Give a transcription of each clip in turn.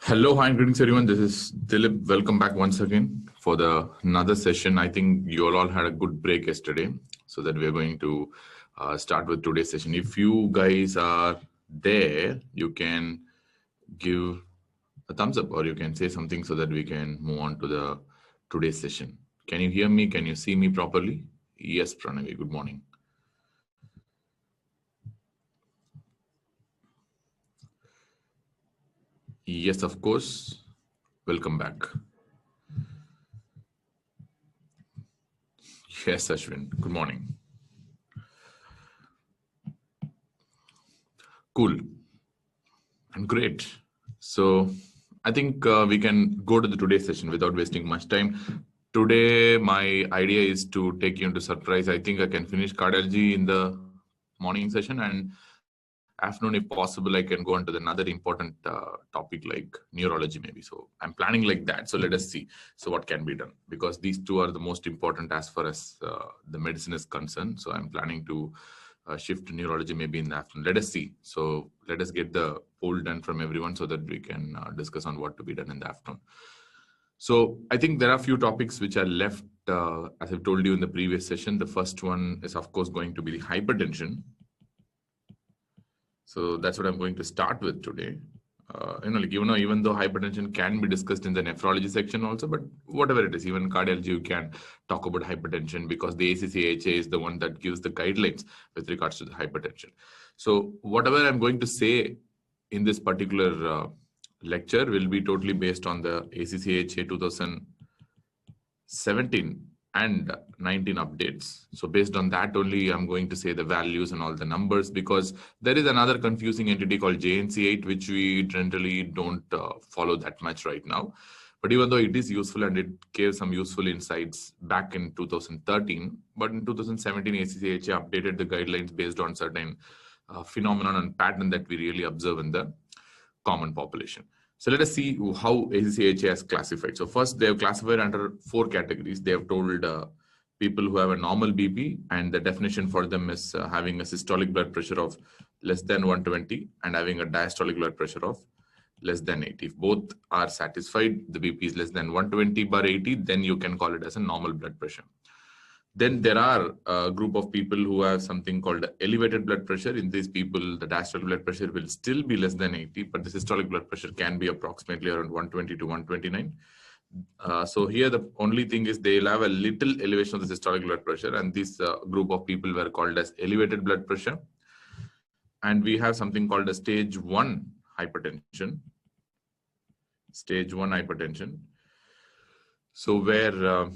Hello, hi, and greetings everyone. This is Dilip. Welcome back once again for another session. I think you all had a good break yesterday, so that we're going to start with today's session. If you guys are there, you can give a thumbs up or you can say something so that we can move on to today's session. Can you hear me? Can you see me properly? Yes, Pranavi, good morning. Yes, of course. Welcome back. Yes, Ashwin. Good morning. Cool. And great. So I think we can go to today's session without wasting much time. Today, my idea is to take you into surprise. I think I can finish cardiology in the morning session, and afternoon, if possible, I can go on to another important topic like neurology maybe. So I'm planning like that. So let us see. So what can be done? Because these two are the most important as far as the medicine is concerned. So I'm planning to shift to neurology maybe in the afternoon. Let us see. So let us get the poll done from everyone so that we can discuss on what to be done in the afternoon. So I think there are a few topics which are left, as I've told you in the previous session. The first one is, of course, going to be the hypertension. So that's what I'm going to start with today. Even though hypertension can be discussed in the nephrology section also, but whatever it is, even cardiology, you can talk about hypertension because the ACC-AHA is the one that gives the guidelines with regards to the hypertension. So whatever I'm going to say in this particular lecture will be totally based on the ACC-AHA 2017 and 19 updates. So based on that only, I'm going to say the values and all the numbers, because there is another confusing entity called JNC8, which we generally don't follow that much right now. But even though it is useful and it gave some useful insights back in 2013, but in 2017, ACC-AHA updated the guidelines based on certain phenomenon and pattern that we really observe in the common population. So let us see how ACC-AHA has classified. So first, they have classified under 4 categories. They have told people who have a normal BP, and the definition for them is having a systolic blood pressure of less than 120 and having a diastolic blood pressure of less than 80. If both are satisfied, the BP is less than 120/80, then you can call it as a normal blood pressure. Then there are a group of people who have something called elevated blood pressure. In these people, the diastolic blood pressure will still be less than 80, but the systolic blood pressure can be approximately around 120 to 129. So here the only thing is they'll have a little elevation of the systolic blood pressure, and this group of people were called as elevated blood pressure. And we have something called a stage 1 hypertension. Stage 1 hypertension. So where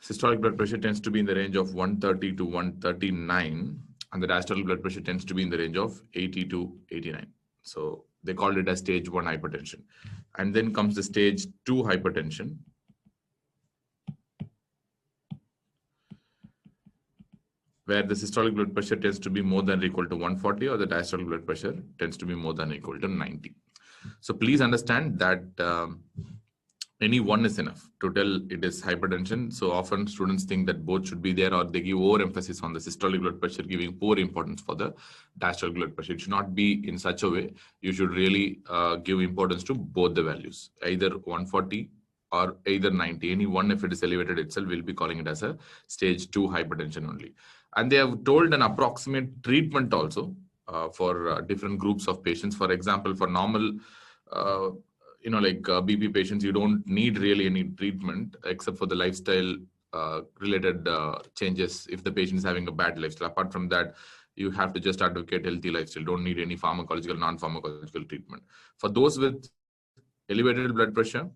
systolic blood pressure tends to be in the range of 130 to 139, and the diastolic blood pressure tends to be in the range of 80 to 89. So they called it as stage 1 hypertension. And then comes the stage 2 hypertension. Where the systolic blood pressure tends to be more than or equal to 140, or the diastolic blood pressure tends to be more than or equal to 90. So please understand that any one is enough to tell it is hypertension. So often students think that both should be there, or they give overemphasis on the systolic blood pressure, giving poor importance for the diastolic blood pressure. It should not be in such a way. You should really give importance to both the values, either 140 or either 90. Any one, if it is elevated itself, we'll be calling it as a stage 2 hypertension only. And they have told an approximate treatment also for different groups of patients. For example, for normal BP patients, you don't need really any treatment except for the lifestyle related changes if the patient is having a bad lifestyle. Apart from that, you have to just advocate healthy lifestyle. Don't need any pharmacological, non-pharmacological treatment. For those with elevated blood pressure,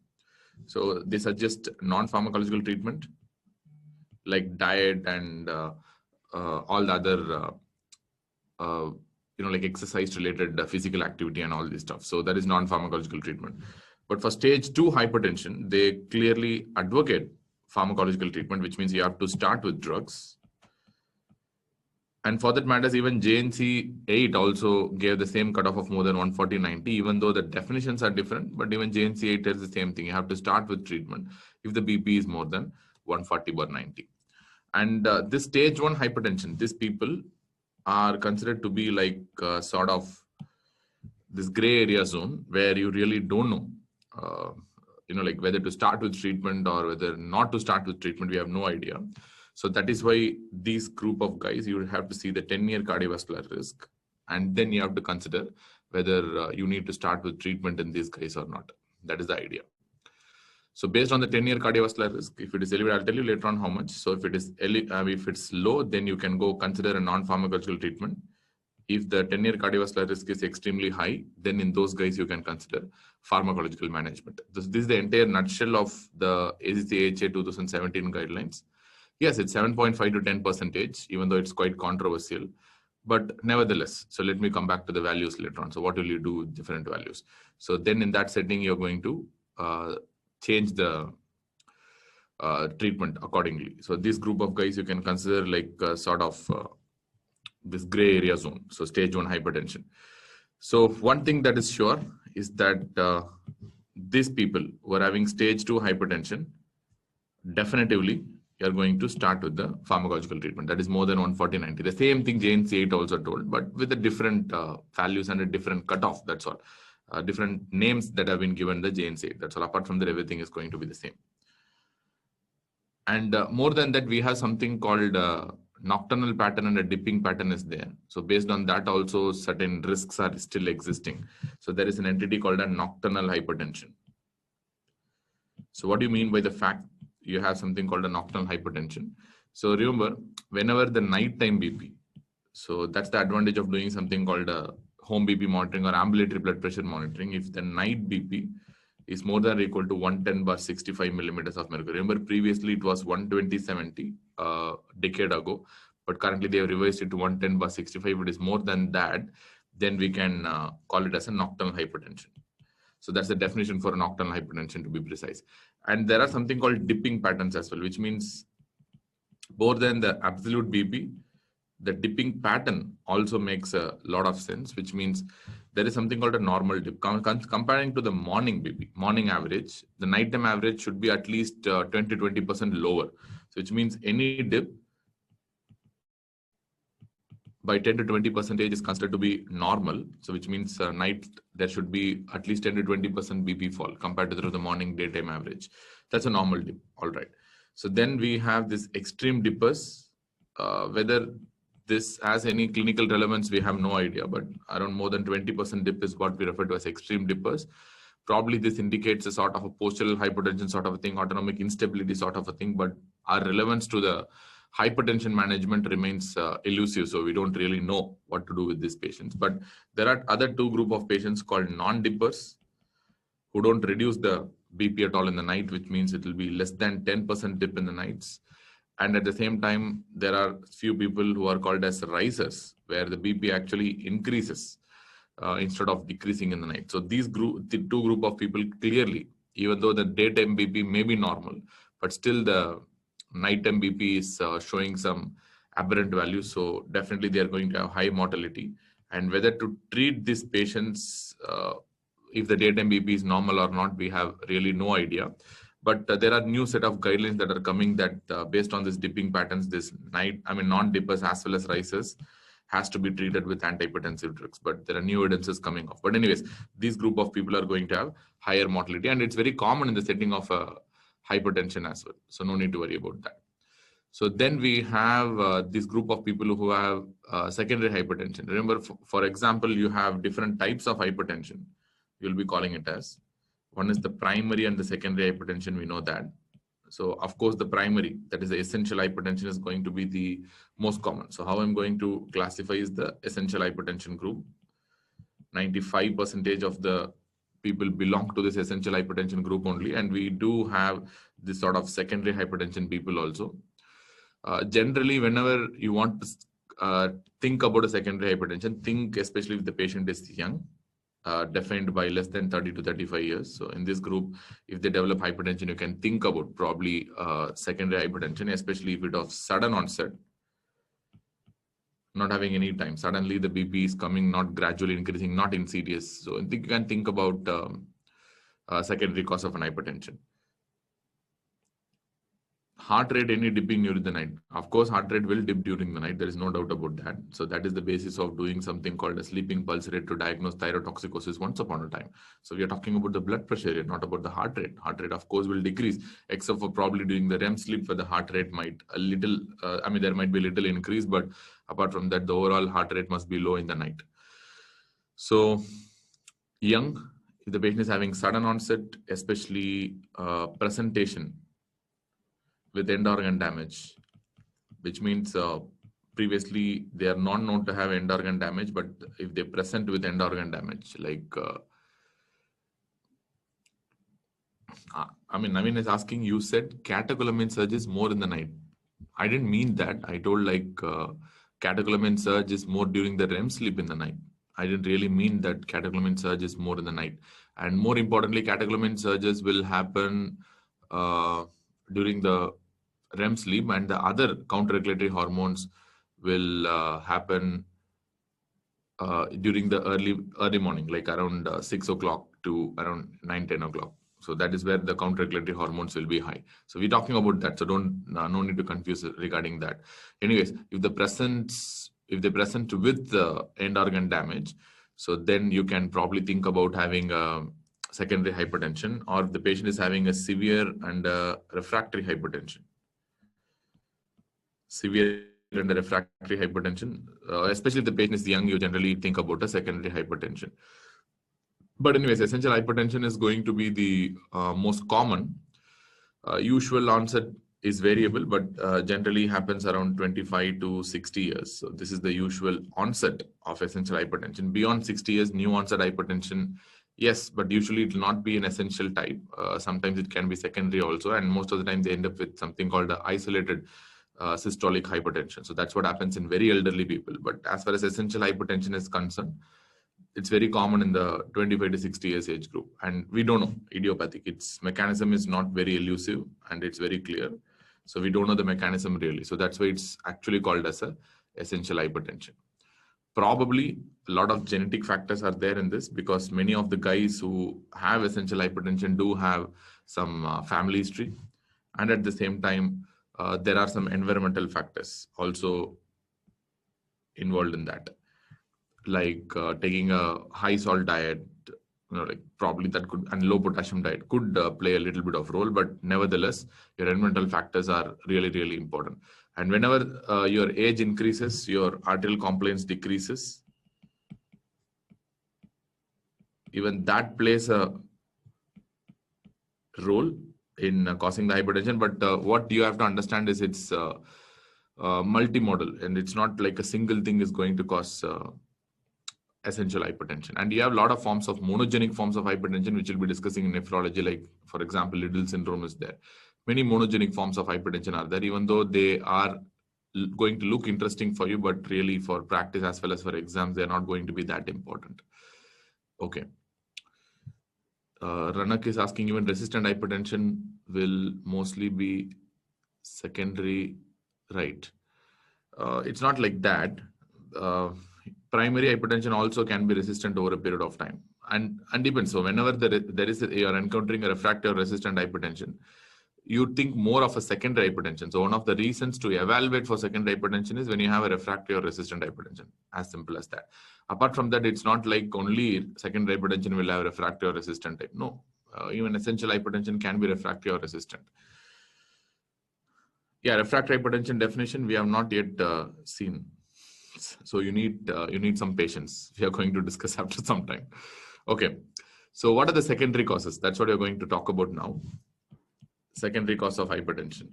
so they suggest non-pharmacological treatment like diet and all the other like exercise related physical activity and all this stuff. So that is non-pharmacological treatment. But for stage 2 hypertension, they clearly advocate pharmacological treatment, which means you have to start with drugs. And for that matters, even JNC8 also gave the same cutoff of more than 140/90, even though the definitions are different, but even JNC8 tells the same thing. You have to start with treatment if the BP is more than 140/90. And this stage 1 hypertension, these people are considered to be like sort of this gray area zone where you really don't know like whether to start with treatment or whether not to start with treatment. We have no idea. So that is why these group of guys, you have to see the 10-year cardiovascular risk, and then you have to consider whether you need to start with treatment in these guys or not. That is the idea. So based on the 10-year cardiovascular risk, if it is elevated, I'll tell you later on how much. So if it's low, then you can go consider a non-pharmacological treatment. If the 10-year cardiovascular risk is extremely high, then in those guys you can consider pharmacological management. This is the entire nutshell of the ACC-AHA 2017 guidelines. Yes, it's 7.5 to 10%, even though it's quite controversial. But nevertheless, so let me come back to the values later on. So what will you do with different values? So then in that setting, you're going to change the treatment accordingly. So this group of guys you can consider like sort of this gray area zone. So stage 1 hypertension. So one thing that is sure is that these people who are having stage 2 hypertension, definitively you're going to start with the pharmacological treatment. That is more than 140/90. The same thing JNC8 also told, but with the different values and a different cutoff. That's all. Different names that have been given the JNC8. That's all. Apart from that, everything is going to be the same. And more than that, we have something called nocturnal pattern and a dipping pattern is there. So based on that also certain risks are still existing. So there is an entity called a nocturnal hypertension. So what do you mean by the fact you have something called a nocturnal hypertension? So remember, whenever the nighttime BP, so that's the advantage of doing something called a home BP monitoring or ambulatory blood pressure monitoring. If the night BP is more than or equal to 110/65 millimeters of mercury. Remember, previously it was 120/70 decade ago, but currently they have revised it to 110/65. If it is more than that, then we can call it as a nocturnal hypertension. So that's the definition for a nocturnal hypertension, to be precise. And there are something called dipping patterns as well, which means more than the absolute BP, the dipping pattern also makes a lot of sense, which means there is something called a normal dip. Comparing to the morning BP, morning average, the nighttime average should be at least 20% lower. So which means any dip by 10 to 20% is considered to be normal. So which means night there should be at least 10 to 20% BP fall compared to the morning daytime average. That's a normal dip. All right. So then we have this extreme dippers. Whether this has any clinical relevance, we have no idea, but around more than 20% dip is what we refer to as extreme dippers. Probably this indicates a sort of a postural hypertension sort of a thing, autonomic instability sort of a thing, but our relevance to the hypertension management remains elusive, so we don't really know what to do with these patients. But there are other two group of patients called non-dippers who don't reduce the BP at all in the night, which means it will be less than 10% dip in the nights. And at the same time, there are few people who are called as risers, where the BP actually increases instead of decreasing in the night. So the two group of people clearly, even though the daytime BP may be normal, but still the nighttime BP is showing some aberrant values. So definitely they are going to have high mortality. And whether to treat these patients, if the daytime BP is normal or not, we have really no idea. But there are new set of guidelines that are coming that based on this dipping patterns, this non-dippers as well as risers has to be treated with antihypertensive drugs. But there are new evidences coming off. But anyways, this group of people are going to have higher mortality, and it's very common in the setting of hypertension as well. So no need to worry about that. So then we have this group of people who have secondary hypertension. Remember, for example, you have different types of hypertension. You'll be calling it as. One is the primary and the secondary hypertension, we know that. So of course the primary, that is the essential hypertension, is going to be the most common. So how I'm going to classify is the essential hypertension group. 95% of the people belong to this essential hypertension group only. And we do have this sort of secondary hypertension people also. Generally, whenever you want to think about a secondary hypertension, think especially if the patient is young. Defined by less than 30 to 35 years. So in this group, if they develop hypertension, you can think about probably secondary hypertension, especially if it of sudden onset, not having any time. Suddenly the BP is coming, not gradually increasing, not insidious. So I think you can think about secondary cause of an hypertension. Heart rate, any dipping during the night. Of course, heart rate will dip during the night. There is no doubt about that. So that is the basis of doing something called a sleeping pulse rate to diagnose thyrotoxicosis once upon a time. So we are talking about the blood pressure here, not about the heart rate. Heart rate, of course, will decrease, except for probably during the REM sleep where the heart rate might a little, there might be a little increase, but apart from that, the overall heart rate must be low in the night. So young, if the patient is having sudden onset, especially presentation with end organ damage, which means previously they are not known to have end organ damage, but if they present with end organ damage, like Naveen is asking, you said catecholamine surge is more in the night. I didn't mean that. I told like catecholamine surge is more during the REM sleep in the night. I didn't really mean that catecholamine surge is more in the night. And more importantly, catecholamine surges will happen during the REM sleep, and the other counter-regulatory hormones will happen during the early morning, like around 6 o'clock to around 9-10 o'clock. So that is where the counter-regulatory hormones will be high. So we're talking about that. So no need to confuse regarding that. Anyways, if they present with the end organ damage, so then you can probably think about having a secondary hypertension, or if the patient is having a severe and refractory hypertension. Severe and refractory hypertension, especially if the patient is young, you generally think about a secondary hypertension. But anyways, essential hypertension is going to be the most common. Usual onset is variable, but generally happens around 25 to 60 years. So this is the usual onset of essential hypertension. Beyond 60 years, new onset hypertension, yes, but usually it will not be an essential type. Sometimes it can be secondary also, and most of the time they end up with something called the isolated systolic hypertension. So that's what happens in very elderly people. But as far as essential hypertension is concerned, it's very common in the 25 to 60 years age group. And we don't know idiopathic. Its mechanism is not very elusive and it's very clear. So we don't know the mechanism really. So that's why it's actually called as a essential hypertension. Probably a lot of genetic factors are there in this, because many of the guys who have essential hypertension do have some family history. And at the same time, there are some environmental factors also involved in that, like taking a high salt diet, like probably that could, and low potassium diet could play a little bit of role, but nevertheless, your environmental factors are really, really important. And whenever your age increases, your arterial compliance decreases. Even that plays a role in causing the hypertension. But what you have to understand is it's multimodal, and it's not like a single thing is going to cause essential hypertension. And you have a lot of forms of monogenic forms of hypertension, which we'll be discussing in nephrology. Like, for example, Liddle syndrome is there. Many monogenic forms of hypertension are there, even though they are going to look interesting for you, but really for practice as well as for exams, they're not going to be that important. Okay. Ranak is asking, even resistant hypertension will mostly be secondary, right? It's not like that. Primary hypertension also can be resistant over a period of time, and depends. So whenever you are encountering a refractory or resistant hypertension, you think more of a secondary hypertension. So one of the reasons to evaluate for secondary hypertension is when you have a refractory or resistant hypertension. As simple as that. Apart from that, it's not like only secondary hypertension will have refractory or resistant type. No, even essential hypertension can be refractory or resistant. Yeah, refractory hypertension definition we have not yet seen. So you need some patience. We are going to discuss after some time. Okay. So what are the secondary causes? That's what we're going to talk about now. Secondary cause of hypertension.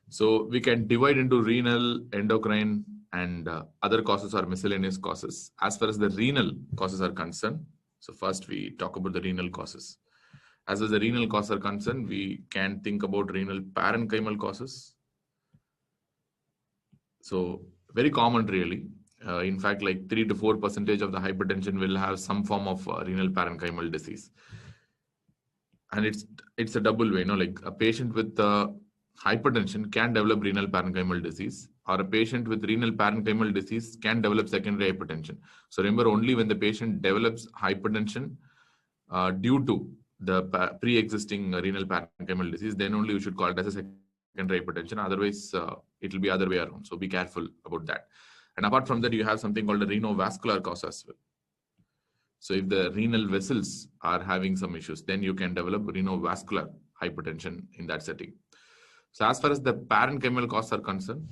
So we can divide into renal, endocrine, and other causes or miscellaneous causes. As far as the renal causes are concerned, so first we talk about the renal causes. As far as the renal causes are concerned, we can think about renal parenchymal causes. So very common really. In fact, like 3 to 4% of the hypertension will have some form of renal parenchymal disease. And it's a double way, like a patient with hypertension can develop renal parenchymal disease, or a patient with renal parenchymal disease can develop secondary hypertension. So remember, only when the patient develops hypertension due to the pre-existing renal parenchymal disease, then only you should call it as a hypertension. Otherwise, it will be other way around. So be careful about that. And apart from that, you have something called a renovascular cause as well. So if the renal vessels are having some issues, then you can develop renovascular hypertension in that setting. So as far as the parenchymal causes are concerned,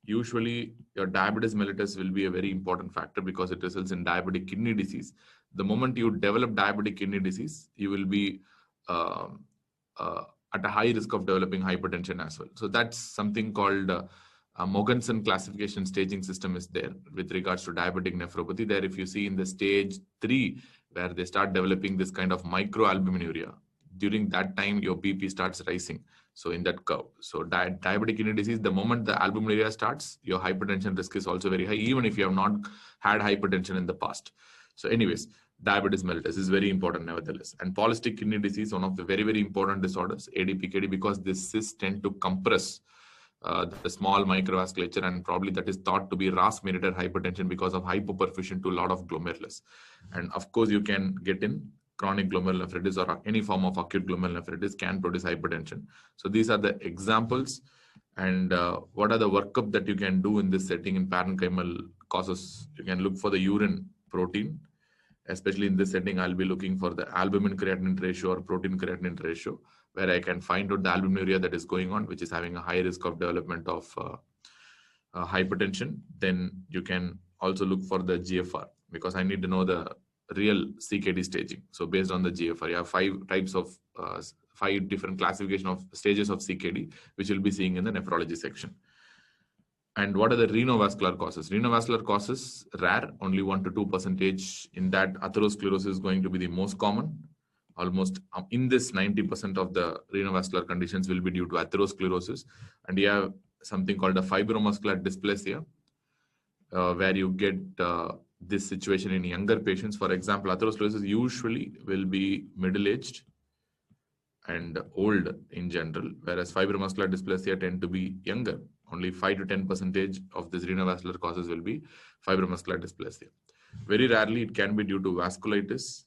usually your diabetes mellitus will be a very important factor because it results in diabetic kidney disease. The moment you develop diabetic kidney disease, you will be at a high risk of developing hypertension as well. So that's something called Mogensen classification staging system is there with regards to diabetic nephropathy. There, if you see in the stage 3, where they start developing this kind of microalbuminuria, during that time your BP starts rising. So in that curve, so diabetic kidney disease, the moment the albuminuria starts, your hypertension risk is also very high, even if you have not had hypertension in the past. So anyways, diabetes mellitus is very important nevertheless. And polycystic kidney disease, one of the very, very important disorders, ADPKD, because this cysts tend to compress the small microvasculature, and probably that is thought to be RAS-mediated hypertension because of hypoperfusion to a lot of glomerulus. And of course, you can get in chronic glomerulonephritis or any form of acute glomerulonephritis can produce hypertension. So these are the examples. And what are the workup that you can do in this setting in parenchymal causes? You can look for the urine protein. Especially in this setting, I'll be looking for the albumin creatinine ratio or protein creatinine ratio, where I can find out the albuminuria that is going on, which is having a high risk of development of hypertension. Then you can also look for the GFR, because I need to know the real CKD staging. So based on the GFR, you have 5 types of 5 different classification of stages of CKD, which you'll be seeing in the nephrology section. And what are the renovascular causes? Renovascular causes, rare, only 1 to 2%. In that, atherosclerosis is going to be the most common. Almost in this 90% of the renovascular conditions will be due to atherosclerosis. And you have something called a fibromuscular dysplasia, where you get this situation in younger patients. For example, atherosclerosis usually will be middle-aged and old in general, whereas fibromuscular dysplasia tend to be younger. Only 5 to 10% of this renovascular causes will be fibromuscular dysplasia. Very rarely it can be due to vasculitis.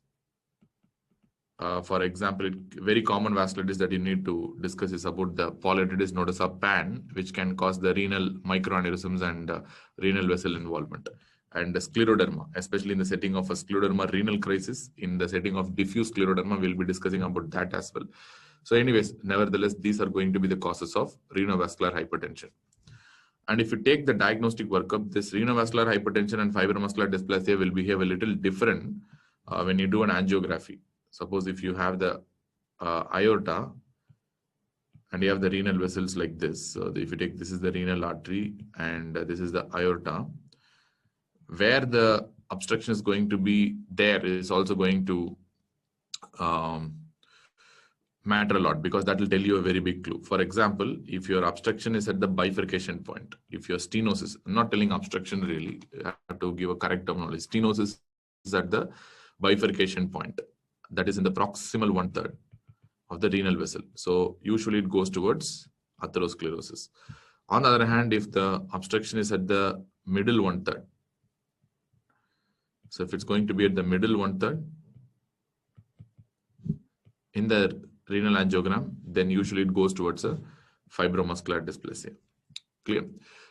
For example, very common vasculitis that you need to discuss is about the polyarteritis nodosa pan, which can cause the renal microaneurysms and renal vessel involvement. And the scleroderma, especially in the setting of a scleroderma renal crisis, in the setting of diffuse scleroderma, we'll be discussing about that as well. So anyways, nevertheless, these are going to be the causes of renovascular hypertension. And if you take the diagnostic workup, this renovascular hypertension and fibromuscular dysplasia will behave a little different when you do an angiography. Suppose if you have the aorta and you have the renal vessels like this. So if you take, this is the renal artery and this is the aorta. Where the obstruction is going to be there is also going to matter a lot, because that will tell you a very big clue. For example, if your obstruction is at the bifurcation point, if your stenosis, I'm not telling obstruction really, I have to give a correct terminology. Stenosis is at the bifurcation point, that is in the proximal 1/3 of the renal vessel. So usually it goes towards atherosclerosis. On the other hand, if the obstruction is at the middle 1/3, so if it's going to be at the middle 1/3 in the renal angiogram, then usually it goes towards a fibromuscular dysplasia. Clear?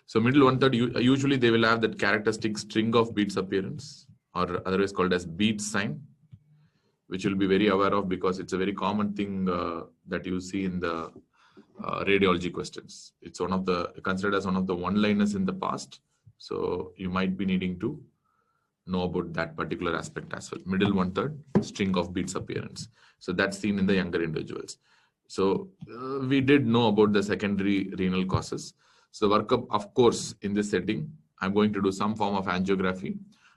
So middle 1/3, usually they will have that characteristic string of beads appearance, or otherwise called as bead sign, which you'll be very aware of because it's a very common thing that you see in the radiology questions. It's one of the, considered as one of the one-liners in the past. So you might be needing to know about that particular aspect as well. Middle 1/3, string of beads appearance. So that's seen in the younger individuals. So we did know about the secondary renal causes. So workup, of course, in this setting, I'm going to do some form of angiography.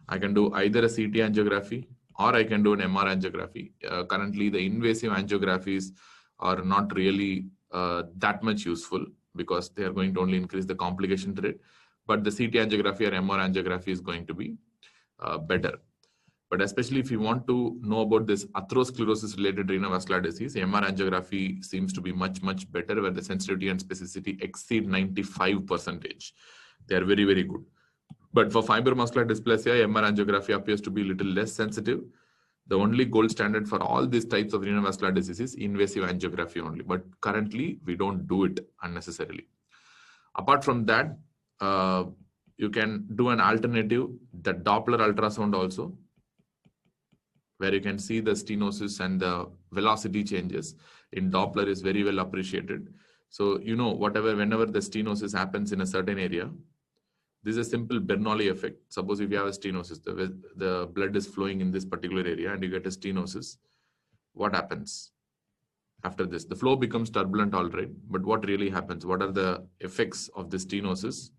I can do either a CT angiography or I can do an MR angiography. Currently, the invasive angiographies are not really that much useful because they are going to only increase the complication rate. But the CT angiography or MR angiography is going to be better. But especially if you want to know about this atherosclerosis related renovascular disease, MR angiography seems to be much, much better, where the sensitivity and specificity exceed 95%. They are very, very good. But for fibromuscular dysplasia, MR angiography appears to be a little less sensitive. The only gold standard for all these types of renal vascular disease is invasive angiography only. But currently, we don't do it unnecessarily. Apart from that, you can do an alternative, the Doppler ultrasound also, where you can see the stenosis and the velocity changes in Doppler is very well appreciated. So, you know, whenever the stenosis happens in a certain area, this is a simple Bernoulli effect. Suppose if you have a stenosis, the blood is flowing in this particular area and you get a stenosis, what happens after this? The flow becomes turbulent, all right, but what really happens? What are the effects of the stenosis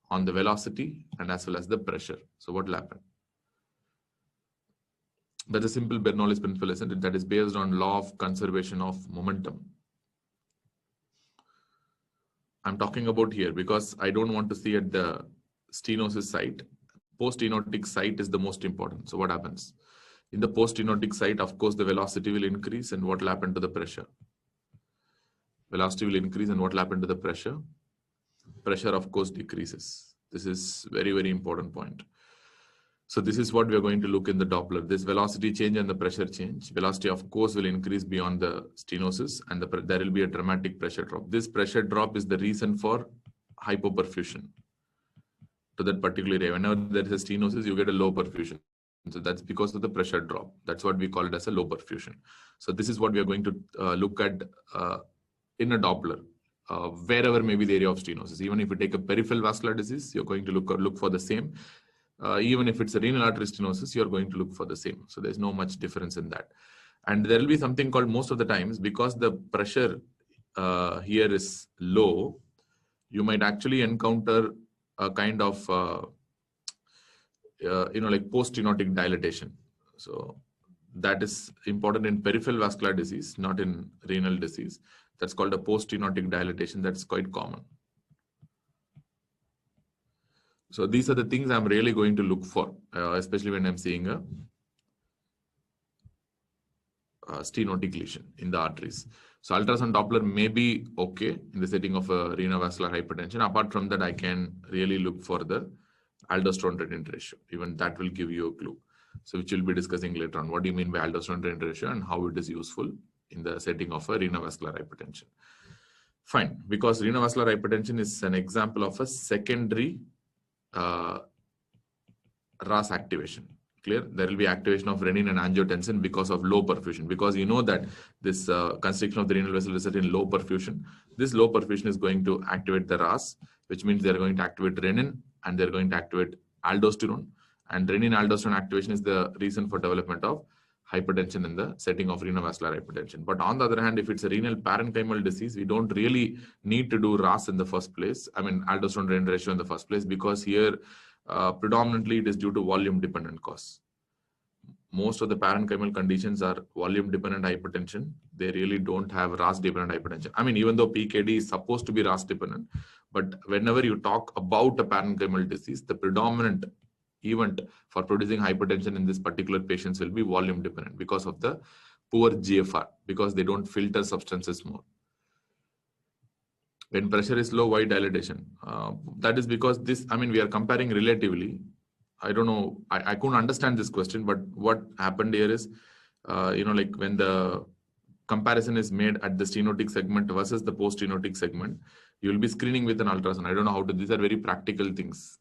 on the velocity and as well as the pressure? So what will happen? That's a simple Bernoulli's principle, isn't it? That is based on law of conservation of momentum. I'm talking about here because I don't want to see at the stenosis site. Post-stenotic site is the most important. So what happens? In the post-stenotic site, of course, the velocity will increase, and what will happen to the pressure? Velocity will increase, and what will happen to the pressure? Pressure, of course, decreases. This is very, very important point. So this is what we are going to look in the Doppler. This velocity change and the pressure change. Velocity, of course, will increase beyond the stenosis, and there will be a dramatic pressure drop. This pressure drop is the reason for hypoperfusion to that particular area. Whenever there is a stenosis, you get a low perfusion. So that's because of the pressure drop. That's what we call it as a low perfusion. So this is what we are going to look at in a Doppler, wherever may be the area of stenosis. Even if you take a peripheral vascular disease, you're going to look for the same. Even if it's a renal artery stenosis, you're going to look for the same. So there's no much difference in that. And there will be something called, most of the times, because the pressure here is low, you might actually encounter a kind of, like post-stenotic dilatation. So that is important in peripheral vascular disease, not in renal disease. That's called a post-stenotic dilatation. That's quite common. So these are the things I'm really going to look for, especially when I'm seeing a stenotic lesion in the arteries. So ultrasound Doppler may be okay in the setting of a renal vascular hypertension. Apart from that, I can really look for the aldosterone-renin ratio. Even that will give you a clue. So which we'll be discussing later on. What do you mean by aldosterone-renin ratio and how it is useful in the setting of a renal vascular hypertension? Fine, because renal vascular hypertension is an example of a secondary RAS activation. Clear? There will be activation of renin and angiotensin because of low perfusion. Because you know that this constriction of the renal vessel results in low perfusion. This low perfusion is going to activate the RAS, which means they're going to activate renin and they're going to activate aldosterone. And renin-aldosterone activation is the reason for development of hypertension in the setting of renal vascular hypertension. But on the other hand, if it's a renal parenchymal disease, we don't really need to do RAS in the first place. I mean, aldosterone-renin ratio in the first place, because here predominantly it is due to volume-dependent cause. Most of the parenchymal conditions are volume-dependent hypertension. They really don't have RAS-dependent hypertension. I mean, even though PKD is supposed to be RAS-dependent, but whenever you talk about a parenchymal disease, the predominant event for producing hypertension in this particular patients will be volume dependent because of the poor GFR, because they don't filter substances more. When pressure is low, why dilatation? That is because this, I mean, we are comparing relatively. I don't know, I couldn't understand this question, but what happened here is, like when the comparison is made at the stenotic segment versus the post-stenotic segment, you will be screening with an ultrasound. I don't know how to, these are very practical things.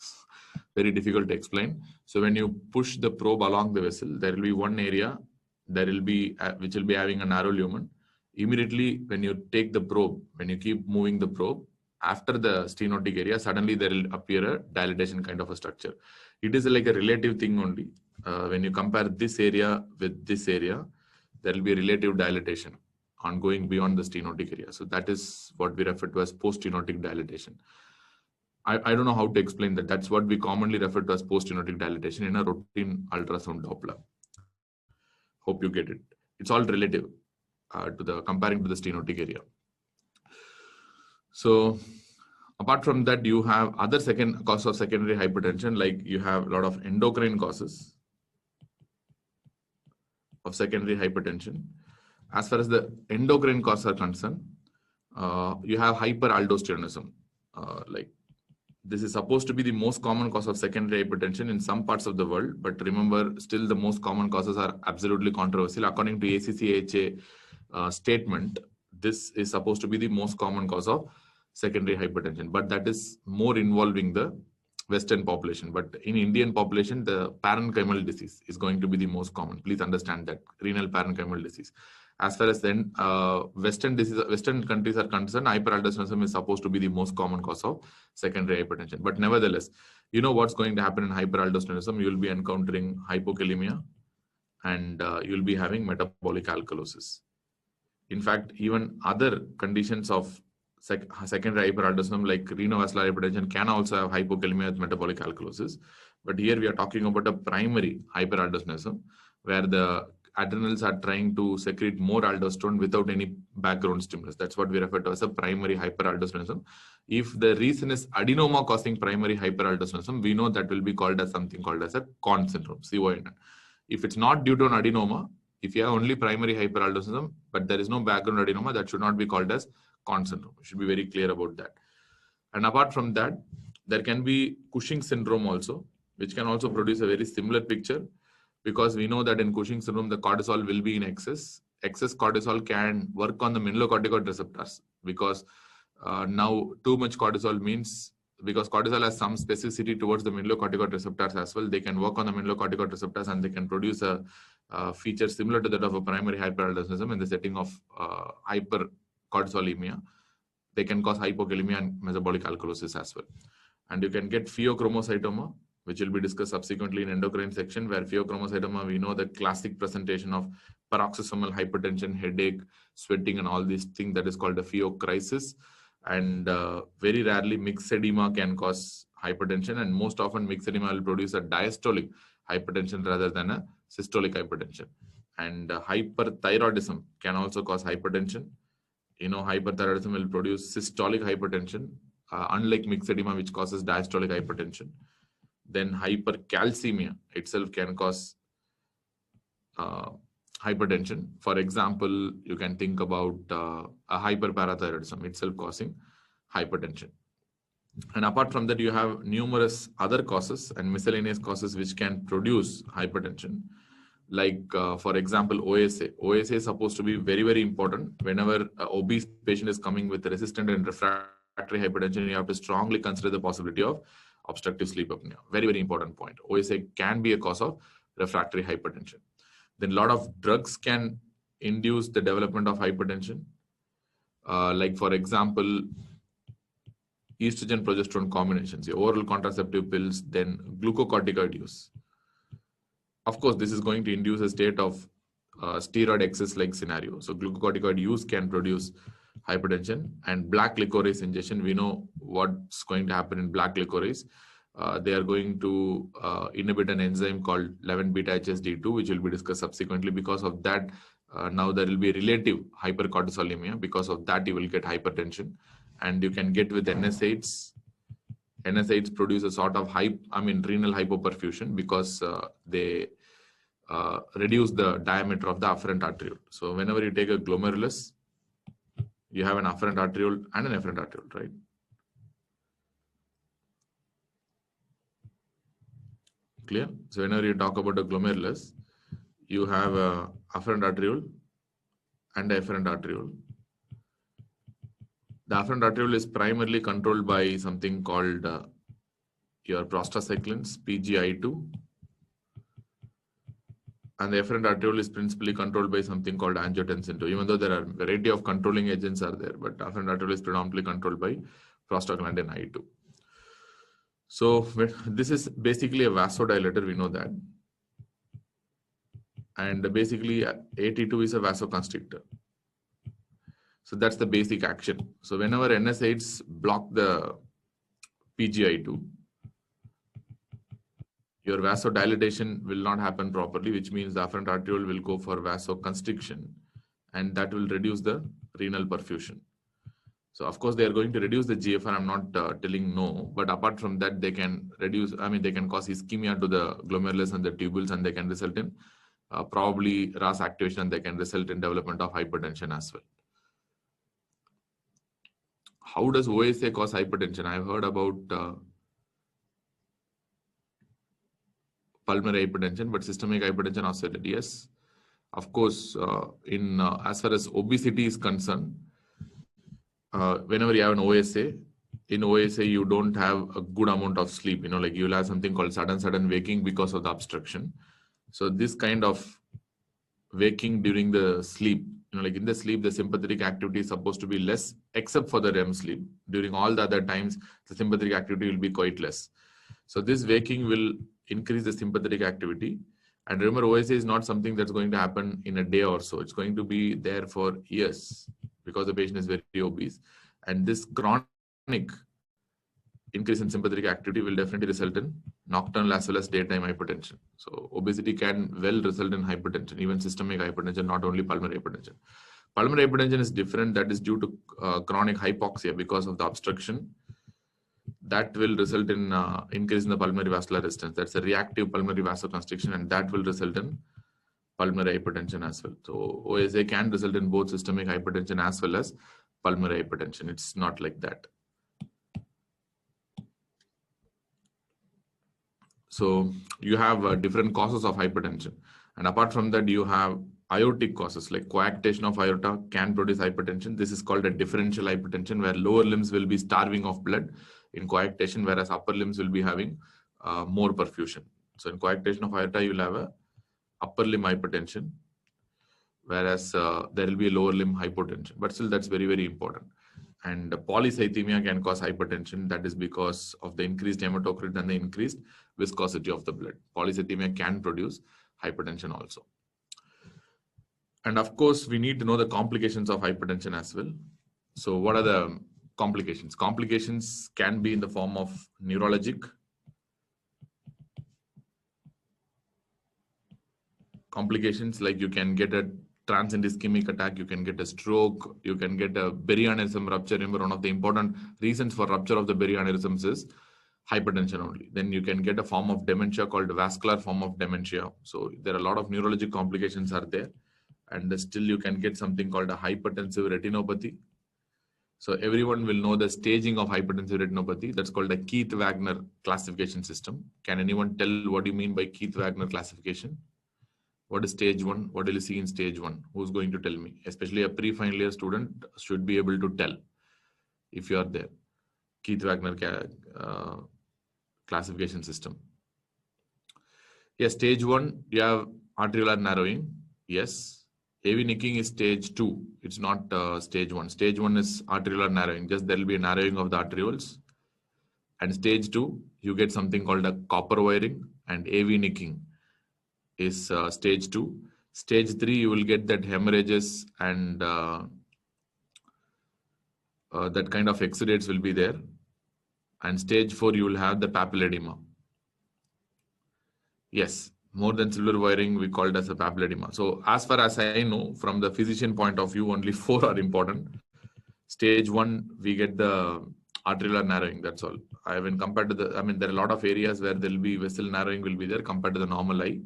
Very difficult to explain. So when you push the probe along the vessel, there will be one area, there will be which will be having a narrow lumen. Immediately when you take the probe, when you keep moving the probe, after the stenotic area, suddenly there will appear a dilatation kind of a structure. It is like a relative thing only. When you compare this area with this area, there will be a relative dilatation on going beyond the stenotic area. So that is what we refer to as post-stenotic dilatation. I don't know how to explain that. That's what we commonly refer to as post-stenotic dilatation in a routine ultrasound Doppler. Hope you get it. It's all relative to the comparing to the stenotic area. So apart from that, you have other causes of secondary hypertension, like you have a lot of endocrine causes of secondary hypertension. As far as the endocrine causes are concerned, you have hyperaldosteronism, like This is supposed to be the most common cause of secondary hypertension in some parts of the world, but remember, still the most common causes are absolutely controversial. According to ACCHA statement, this is supposed to be the most common cause of secondary hypertension, but that is more involving the Western population. But in Indian population, the parenchymal disease is going to be the most common. Please understand that, renal parenchymal disease. As far as then Western countries are concerned, hyperaldosteronism is supposed to be the most common cause of secondary hypertension. But nevertheless, you know what's going to happen in hyperaldosteronism? You will be encountering hypokalemia, and you'll be having metabolic alkalosis. In fact, even other conditions of secondary hyperaldosteronism like renovascular hypertension can also have hypokalemia with metabolic alkalosis. But here we are talking about a primary hyperaldosteronism where the adrenals are trying to secrete more aldosterone without any background stimulus. That's what we refer to as a primary hyperaldosteronism. If the reason is adenoma causing primary hyperaldosteronism, we know that will be called as something called as a CON syndrome, CON. If it's not due to an adenoma, if you have only primary hyperaldosteronism, but there is no background adenoma, that should not be called as CON syndrome. You should be very clear about that. And apart from that, there can be Cushing syndrome also, which can also produce a very similar picture, because we know that in Cushing syndrome, the cortisol will be in excess. Excess cortisol can work on the mineralocorticoid receptors, because now too much cortisol means, because cortisol has some specificity towards the mineralocorticoid receptors as well, they can work on the mineralocorticoid receptors and they can produce a feature similar to that of a primary hyperaldosteronism in the setting of hypercortisolemia. They can cause hypokalemia and metabolic alkalosis as well. And you can get pheochromocytoma, which will be discussed subsequently in endocrine section, where pheochromocytoma, we know the classic presentation of paroxysmal hypertension, headache, sweating, and all these things, that is called a pheocrisis. And very rarely mixed edema can cause hypertension, and most often mixed edema will produce a diastolic hypertension rather than a systolic hypertension. And hyperthyroidism can also cause hypertension. You know, hyperthyroidism will produce systolic hypertension, unlike mixed edema, which causes diastolic hypertension. Then hypercalcemia itself can cause hypertension. For example, you can think about a hyperparathyroidism itself causing hypertension. And apart from that, you have numerous other causes and miscellaneous causes which can produce hypertension. Like, for example, OSA. OSA is supposed to be very, very important. Whenever an obese patient is coming with resistant and refractory hypertension, you have to strongly consider the possibility of obstructive sleep apnea. Very, very important point. OSA can be a cause of refractory hypertension. Then a lot of drugs can induce the development of hypertension. Like, for example, estrogen progesterone combinations, oral contraceptive pills, then glucocorticoid use. Of course, this is going to induce a state of steroid excess like scenario. So glucocorticoid use can produce hypertension. And black licorice ingestion, we know what's going to happen in black licorice. They are going to inhibit an enzyme called 11-beta-HSD2, which will be discussed subsequently. Because of that, now there will be relative hypercortisolemia. Because of that, you will get hypertension. And you can get with NSAIDs. NSAIDs produce a sort of renal hypoperfusion, because they reduce the diameter of the afferent arteriole. So whenever you take a glomerulus, you have an afferent arteriole and an efferent arteriole, right? Clear? So whenever you talk about a glomerulus, you have a afferent arteriole and a efferent arteriole. The afferent arteriole is primarily controlled by something called your prostacyclins, PGI2. And the efferent arteriole is principally controlled by something called angiotensin II. Even though there are a variety of controlling agents are there, but afferent arteriole is predominantly controlled by prostaglandin I2. So this is basically a vasodilator, we know that. And basically AT2 is a vasoconstrictor. So that's the basic action. So whenever NSAIDs block the PGI2, your vasodilatation will not happen properly, which means the afferent arteriole will go for vasoconstriction, and that will reduce the renal perfusion. So of course, they are going to reduce the GFR. I'm not telling no, but apart from that, they can reduce, they can cause ischemia to the glomerulus and the tubules, and they can result in probably RAS activation, and they can result in development of hypertension as well. How does OSA cause hypertension? I've heard about pulmonary hypertension, but systemic hypertension oscillated. Yes, of course, as far as obesity is concerned, whenever you have an OSA, in OSA you don't have a good amount of sleep. Like you'll have something called sudden waking because of the obstruction. So this kind of waking during the sleep, like in the sleep, the sympathetic activity is supposed to be less, except for the REM sleep. During all the other times, the sympathetic activity will be quite less. So this waking will increase the sympathetic activity. And remember, OSA is not something that's going to happen in a day or so. It's going to be there for years because the patient is very obese. And this chronic increase in sympathetic activity will definitely result in nocturnal as well as daytime hypertension. So obesity can well result in hypertension, even systemic hypertension, not only pulmonary hypertension. Pulmonary hypertension is different. That is due to chronic hypoxia because of the obstruction. That will result in increase in the pulmonary vascular resistance. That's a reactive pulmonary vasoconstriction, and that will result in pulmonary hypertension as well. So OSA can result in both systemic hypertension as well as pulmonary hypertension. It's not like that. So you have different causes of hypertension. And apart from that, you have aortic causes like coarctation of aorta can produce hypertension. This is called a differential hypertension, where lower limbs will be starving of blood in coarctation, whereas upper limbs will be having more perfusion. So in coarctation of aorta, you will have a upper limb hypertension, whereas there will be a lower limb hypotension. But still, that's very, very important. And polycythemia can cause hypertension. That is because of the increased hematocrit and the increased viscosity of the blood. Polycythemia can produce hypertension also. And of course, we need to know the complications of hypertension as well. So what are the complications? Complications can be in the form of neurologic, complications like you can get a transient ischemic attack, you can get a stroke, you can get a berry-aneurysm rupture. Remember, one of the important reasons for rupture of the berry-aneurysms is hypertension only. Then you can get a form of dementia called vascular form of dementia. So there are a lot of neurologic complications are there. And still you can get something called a hypertensive retinopathy. So everyone will know the staging of hypertensive retinopathy. That's called a Keith-Wagner classification system. Can anyone tell what do you mean by Keith-Wagner classification? What is stage 1? What do you see in stage 1? Who's going to tell me? Especially a pre-final year student should be able to tell if you are there. Keith-Wagner classification system. Yes, stage 1, you have arteriolar narrowing. Yes. AV nicking is stage 2. It's not stage 1. Stage 1 is arteriolar narrowing. Just there will be a narrowing of the arterioles. And stage 2, you get something called a copper wiring, and AV nicking is stage 2. Stage 3, you will get that hemorrhages and that kind of exudates will be there. And stage 4, you will have the papilledema. Yes, more than silver wiring, we call it as a papilledema. So as far as I know, from the physician point of view, only 4 are important. Stage 1, we get the arteriolar narrowing, that's all. When compared to there are a lot of areas where there will be vessel narrowing will be there compared to the normal eye.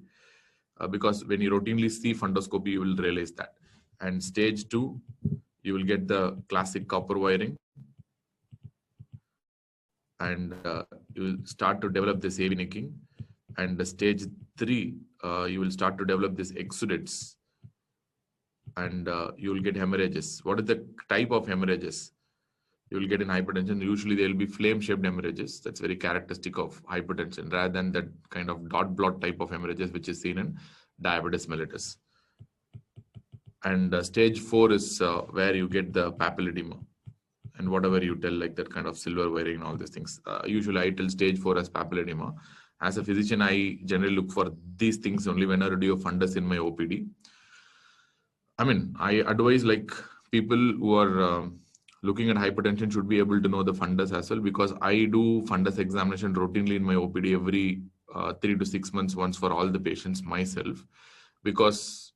Because when you routinely see fundoscopy, you will realize that. And stage 2, you will get the classic copper wiring. And you will start to develop this AV nicking. And the stage 3, you will start to develop this exudates. And you will get hemorrhages. What is the type of hemorrhages you will get in hypertension? Usually there will be flame-shaped hemorrhages. That's very characteristic of hypertension, rather than that kind of dot blot type of hemorrhages which is seen in diabetes mellitus. And stage 4 is where you get the papilledema. And whatever you tell, like that kind of silver wiring and all these things. Usually I tell stage 4 as papilledema. As a physician, I generally look for these things only whenever I do a fundus in my OPD. I advise like people who are looking at hypertension should be able to know the fundus as well, because I do fundus examination routinely in my OPD every 3 to 6 months once for all the patients myself, because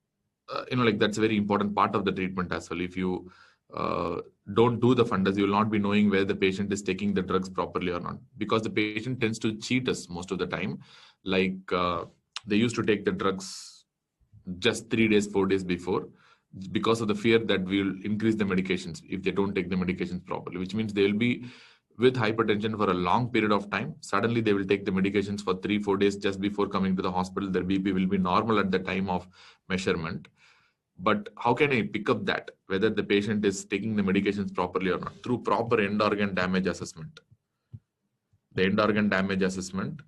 that's a very important part of the treatment as well. If you don't do the fundus, you will not be knowing whether the patient is taking the drugs properly or not, because the patient tends to cheat us most of the time. Like they used to take the drugs just 3 days, 4 days before, because of the fear that we will increase the medications if they don't take the medications properly, which means they will be with hypertension for a long period of time. Suddenly they will take the medications for 3-4 days just before coming to the hospital. Their BP will be normal at the time of measurement. But how can I pick up that, whether the patient is taking the medications properly or not? Through proper end organ damage assessment. The end organ damage assessment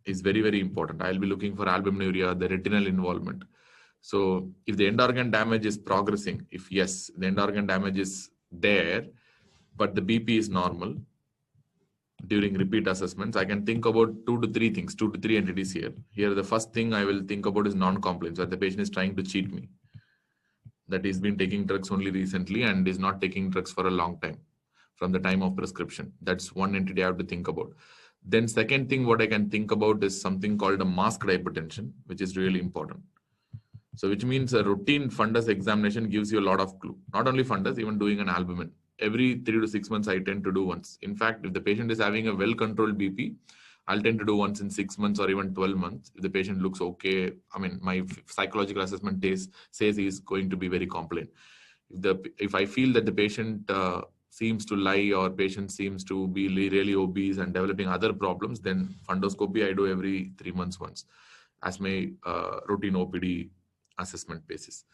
is very, very important. I'll be looking for albuminuria, the retinal involvement. So if the end organ damage is progressing, if yes, the end organ damage is there, but the BP is normal during repeat assessments, I can think about 2 to 3 things, 2 to 3 entities here. Here, the first thing I will think about is non-compliance, that the patient is trying to cheat me, that he's been taking drugs only recently and is not taking drugs for a long time from the time of prescription. That's one entity I have to think about. Then second thing what I can think about is something called a masked hypertension, which is really important. So which means a routine fundus examination gives you a lot of clue. Not only fundus, even doing an albumin. Every 3 to 6 months, I tend to do once. In fact, if the patient is having a well-controlled BP, I'll tend to do once in 6 months or even 12 months. If the patient looks okay, I mean, my psychological assessment says he's going to be very compliant. If I feel that the patient seems to lie or patient seems to be really obese and developing other problems, then fundoscopy I do every 3 months once as my routine OPD assessment basis.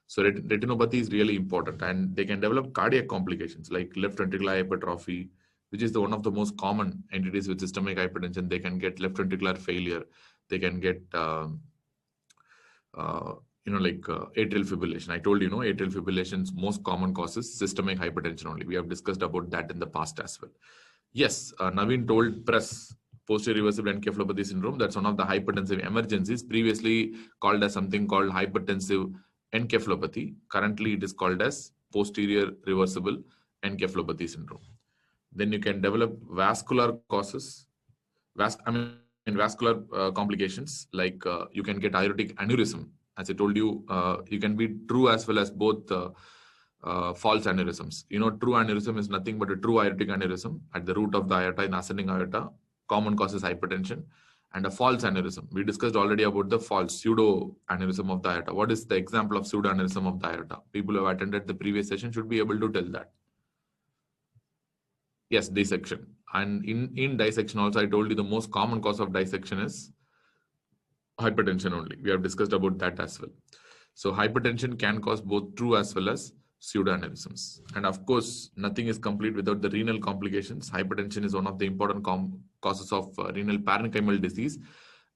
So retinopathy is really important, and they can develop cardiac complications like left ventricular hypertrophy, which is one of the most common entities with systemic hypertension. They can get left ventricular failure. They can get atrial fibrillation. I told you, atrial fibrillation's most common cause is systemic hypertension only. We have discussed about that in the past as well. Yes, Naveen told press posterior reversible encephalopathy syndrome. That's one of the hypertensive emergencies, previously called as something called hypertensive encephalopathy. Currently, it is called as posterior reversible encephalopathy syndrome. Then you can develop vascular causes, vascular complications, like you can get aortic aneurysm. As I told you, you can be true as well as both false aneurysms. True aneurysm is nothing but a true aortic aneurysm at the root of the aorta in ascending aorta. Common cause is hypertension. And a false aneurysm. We discussed already about the false pseudo aneurysm of the aorta. What is the example of pseudo aneurysm of the aorta? People who have attended the previous session should be able to tell that. Yes, dissection. And in dissection also, I told you the most common cause of dissection is hypertension only. We have discussed about that as well. So hypertension can cause both true as well as pseudoaneurysms. And of course, nothing is complete without the renal complications. Hypertension is one of the important causes of renal parenchymal disease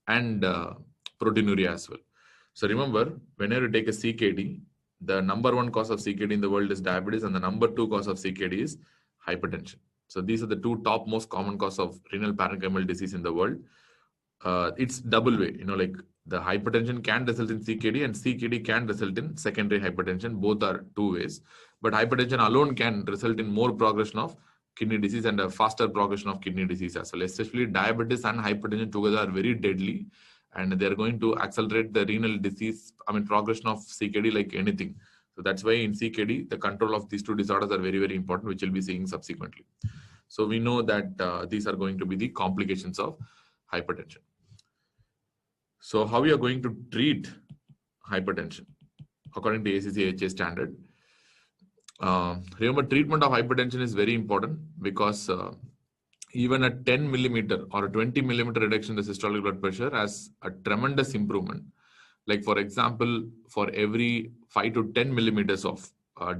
and proteinuria as well. So remember, whenever you take a CKD, the number 1 cause of CKD in the world is diabetes, and the number 2 cause of CKD is hypertension. So these are the 2 top most common cause of renal parenchymal disease in the world. It's double way, like the hypertension can result in CKD and CKD can result in secondary hypertension. Both are 2 ways, but hypertension alone can result in more progression of kidney disease and a faster progression of kidney disease as well. Especially diabetes and hypertension together are very deadly, and they're going to accelerate the renal disease, progression of CKD like anything. So that's why in CKD, the control of these 2 disorders are very, very important, which we'll be seeing subsequently. So we know that these are going to be the complications of hypertension. So how we are going to treat hypertension according to ACC/AHA standard? Remember, treatment of hypertension is very important because even a 10 millimeter or a 20 millimeter reduction in the systolic blood pressure has a tremendous improvement. Like for example, for every 5 to 10 millimeters of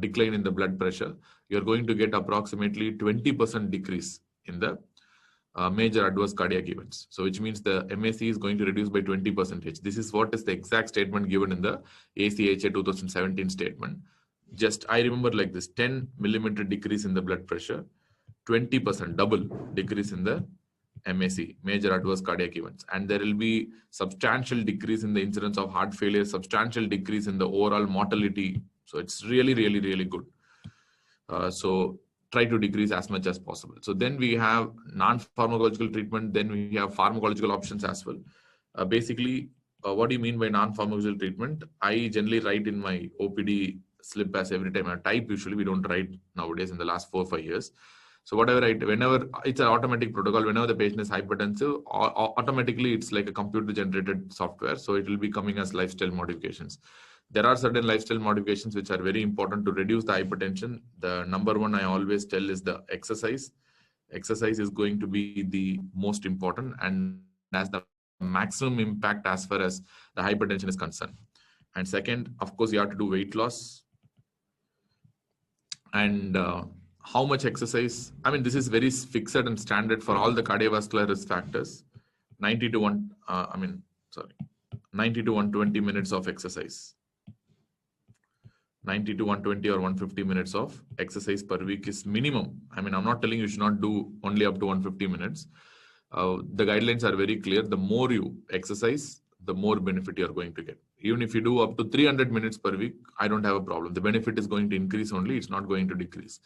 decline in the blood pressure, you're going to get approximately 20% decrease in the major adverse cardiac events. So which means the MAC is going to reduce by 20%. This is what is the exact statement given in the ACHA 2017 statement. Just I remember like this: 10 millimeter decrease in the blood pressure, 20% double decrease in the MAC, major adverse cardiac events. And there will be substantial decrease in the incidence of heart failure, substantial decrease in the overall mortality. So it's really, really, really good. So try to decrease as much as possible. So then we have non-pharmacological treatment. Then we have pharmacological options as well. Basically, what do you mean by non-pharmacological treatment? I generally write in my OPD slip as every time I type. Usually we don't write nowadays in the last 4 or 5 years. So whatever I write, whenever it's an automatic protocol, whenever the patient is hypertensive, automatically it's like a computer generated software. So it will be coming as lifestyle modifications. There are certain lifestyle modifications which are very important to reduce the hypertension. The number 1 I always tell is the exercise. Exercise is going to be the most important and has the maximum impact as far as the hypertension is concerned. And second, of course, you have to do weight loss. And how much exercise? I mean, this is very fixed and standard for all the cardiovascular risk factors. 90 to 120 minutes of exercise. 90 to 120 or 150 minutes of exercise per week is minimum. I mean, I'm not telling you should not do only up to 150 minutes. The guidelines are very clear. The more you exercise, the more benefit you're going to get. Even if you do up to 300 minutes per week, I don't have a problem. The benefit is going to increase only. It's not going to decrease.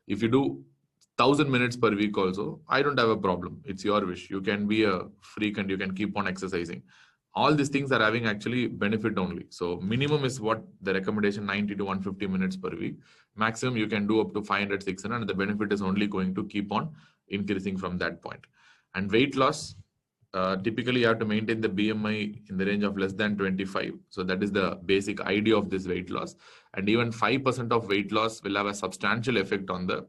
If you do 1,000 minutes per week also, I don't have a problem. It's your wish. You can be a freak and you can keep on exercising. All these things are having actually benefit only. So minimum is what the recommendation, 90 to 150 minutes per week. Maximum you can do up to 500, 600, and the benefit is only going to keep on increasing from that point. And weight loss, typically you have to maintain the BMI in the range of less than 25. So that is the basic idea of this weight loss. And even 5% of weight loss will have a substantial effect on the,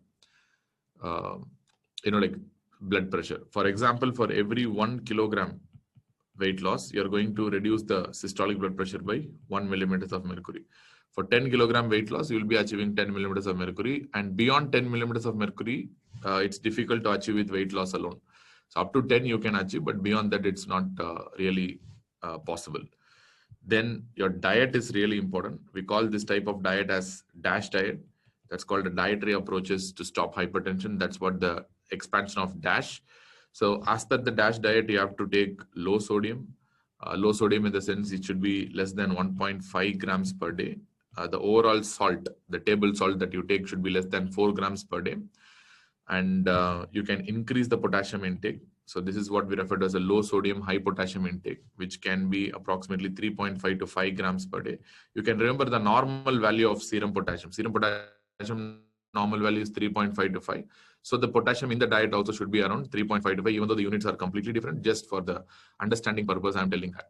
like blood pressure. For example, for every 1 kilogram weight loss, you're going to reduce the systolic blood pressure by 1 millimeters of mercury. For 10 kilogram weight loss, you will be achieving 10 millimeters of mercury. And beyond 10 millimeters of mercury, it's difficult to achieve with weight loss alone. So up to 10 you can achieve, but beyond that it's not really possible. Then your diet is really important. We call this type of diet as DASH diet. That's called the dietary approaches to stop hypertension. That's what the expansion of DASH. So as per the DASH diet, you have to take low sodium. Low sodium in the sense it should be less than 1.5 grams per day. The overall salt, the table salt that you take should be less than 4 grams per day. And you can increase the potassium intake. So this is what we refer to as a low sodium, high potassium intake, which can be approximately 3.5 to 5 grams per day. You can remember the normal value of serum potassium. Serum potassium normal value is 3.5 to 5. So the potassium in the diet also should be around 3.5 to 5, even though the units are completely different. Just for the understanding purpose, I'm telling that.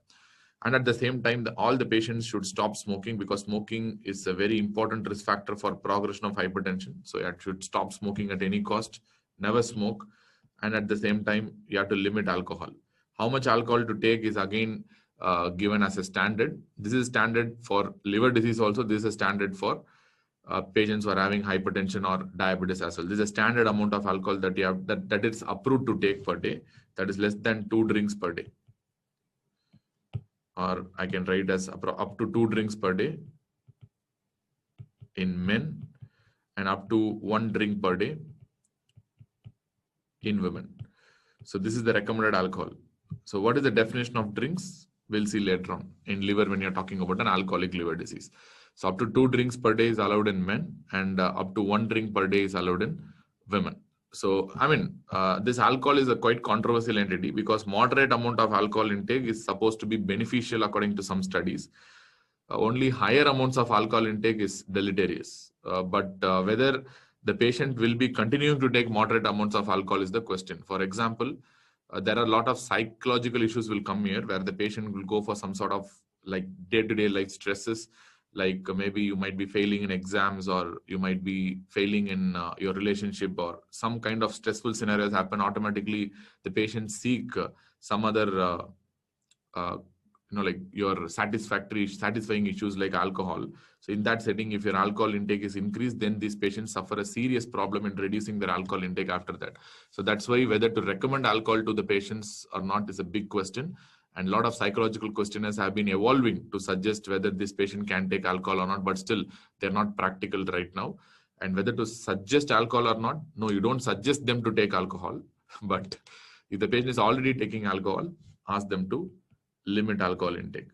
And at the same time, all the patients should stop smoking, because smoking is a very important risk factor for progression of hypertension. So you should stop smoking at any cost, never smoke. And at the same time, you have to limit alcohol. How much alcohol to take is again given as a standard. This is standard for liver disease also. This is a standard for patients who are having hypertension or diabetes as well. This is a standard amount of alcohol that you have that it's approved to take per day. That is less than 2 drinks per day. Or I can write as up to 2 drinks per day in men and up to 1 drink per day in women. So this is the recommended alcohol. So what is the definition of drinks? We'll see later on in liver when you're talking about an alcoholic liver disease. So up to 2 drinks per day is allowed in men, and up to 1 drink per day is allowed in women. So, I mean, this alcohol is a quite controversial entity, because moderate amount of alcohol intake is supposed to be beneficial according to some studies. Only higher amounts of alcohol intake is deleterious. But whether the patient will be continuing to take moderate amounts of alcohol is the question. For example, there are a lot of psychological issues will come here, where the patient will go for some sort of like day-to-day life stresses. Like maybe you might be failing in exams, or you might be failing in your relationship, or some kind of stressful scenarios happen. Automatically, the patient seek some other, like your satisfying issues like alcohol. So in that setting, if your alcohol intake is increased, then these patients suffer a serious problem in reducing their alcohol intake after that. So that's why whether to recommend alcohol to the patients or not is a big question. And a lot of psychological questionnaires have been evolving to suggest whether this patient can take alcohol or not, but still they're not practical right now. And whether to suggest alcohol or not, no, you don't suggest them to take alcohol. But if the patient is already taking alcohol, ask them to limit alcohol intake.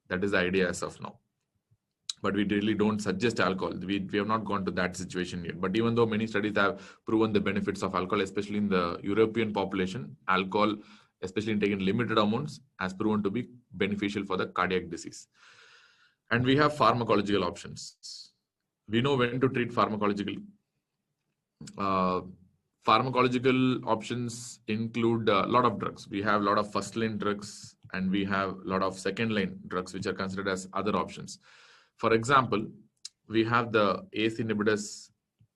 That is the idea as of now. But we really don't suggest alcohol. We have not gone to that situation yet. But even though many studies have proven the benefits of alcohol, especially in the European population, alcohol, especially in taking limited amounts, has proven to be beneficial for the cardiac disease. And we have pharmacological options. We know when to treat pharmacologically. Pharmacological options include a lot of drugs. We have a lot of first-line drugs, and we have a lot of second-line drugs, which are considered as other options. For example, we have the ACE inhibitors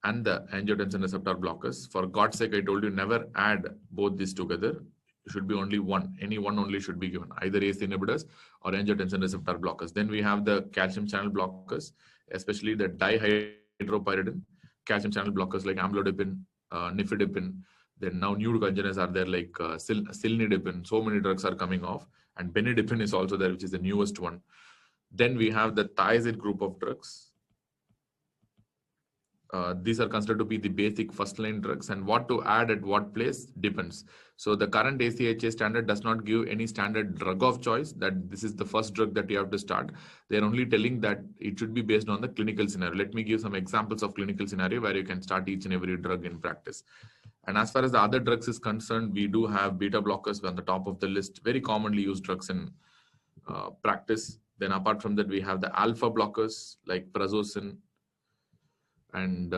and the angiotensin receptor blockers. For God's sake, I told you never add both these together. It should be only one. Any one only should be given, either ACE inhibitors or angiotensin receptor blockers. Then we have the calcium channel blockers, especially the dihydropyridine calcium channel blockers like amlodipine, nifedipine. Then now new congeners are there like cilnidipine. So many drugs are coming off, and benidipine is also there, which is the newest one. Then we have the thiazide group of drugs. These are considered to be the basic first-line drugs, and what to add at what place depends. So the current ACHA standard does not give any standard drug of choice that this is the first drug that you have to start. They're only telling that it should be based on the clinical scenario. Let me give some examples of clinical scenario where you can start each and every drug in practice. And as far as the other drugs is concerned, we do have beta blockers on the top of the list, very commonly used drugs in practice. Then apart from that, we have the alpha blockers like prazosin and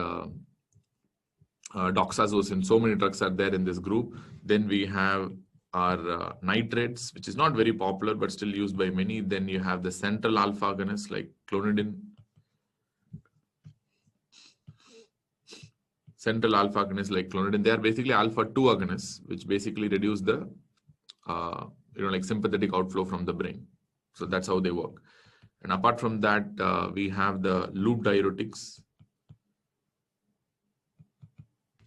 doxazosine. So many drugs are there in this group. Then we have our nitrates, which is not very popular but still used by many. Then you have the central alpha agonists like clonidine. Central alpha agonists like clonidine. They are basically alpha 2 agonists, which basically reduce the like sympathetic outflow from the brain. So that's how they work. And apart from that, we have the loop diuretics.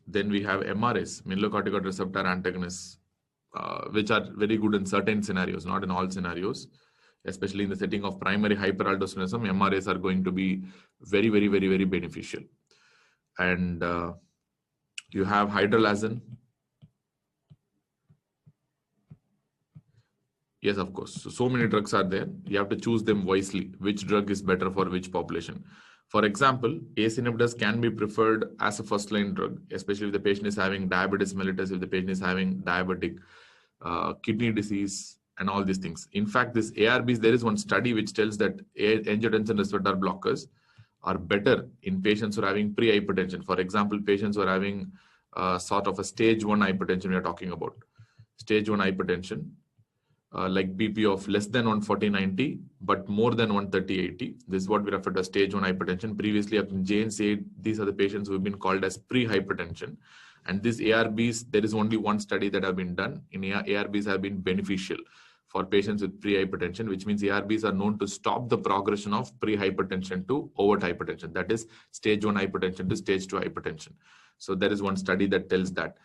Then we have MRAs, mineralocorticoid receptor antagonists, which are very good in certain scenarios, not in all scenarios. Especially in the setting of primary hyperaldosteronism, MRAs are going to be very, very, very, very beneficial. And you have hydralazine. Yes, of course. So many drugs are there. You have to choose them wisely. Which drug is better for which population? For example, ACE inhibitors can be preferred as a first-line drug, especially if the patient is having diabetes mellitus, if the patient is having diabetic kidney disease, and all these things. In fact, this ARBs, there is one study which tells that angiotensin receptor blockers are better in patients who are having pre-hypertension. For example, patients who are having sort of a stage 1 hypertension we are talking about. Stage 1 hypertension. Like BP of less than 140/90, but more than 130/80. This is what we refer to as stage 1 hypertension. Previously, up in JNC, these are the patients who have been called as pre-hypertension. And these ARBs, there is only one study that have been done. In ARBs have been beneficial for patients with pre-hypertension, which means ARBs are known to stop the progression of pre-hypertension to overt hypertension. That is stage 1 hypertension to stage 2 hypertension. So there is one study that tells that.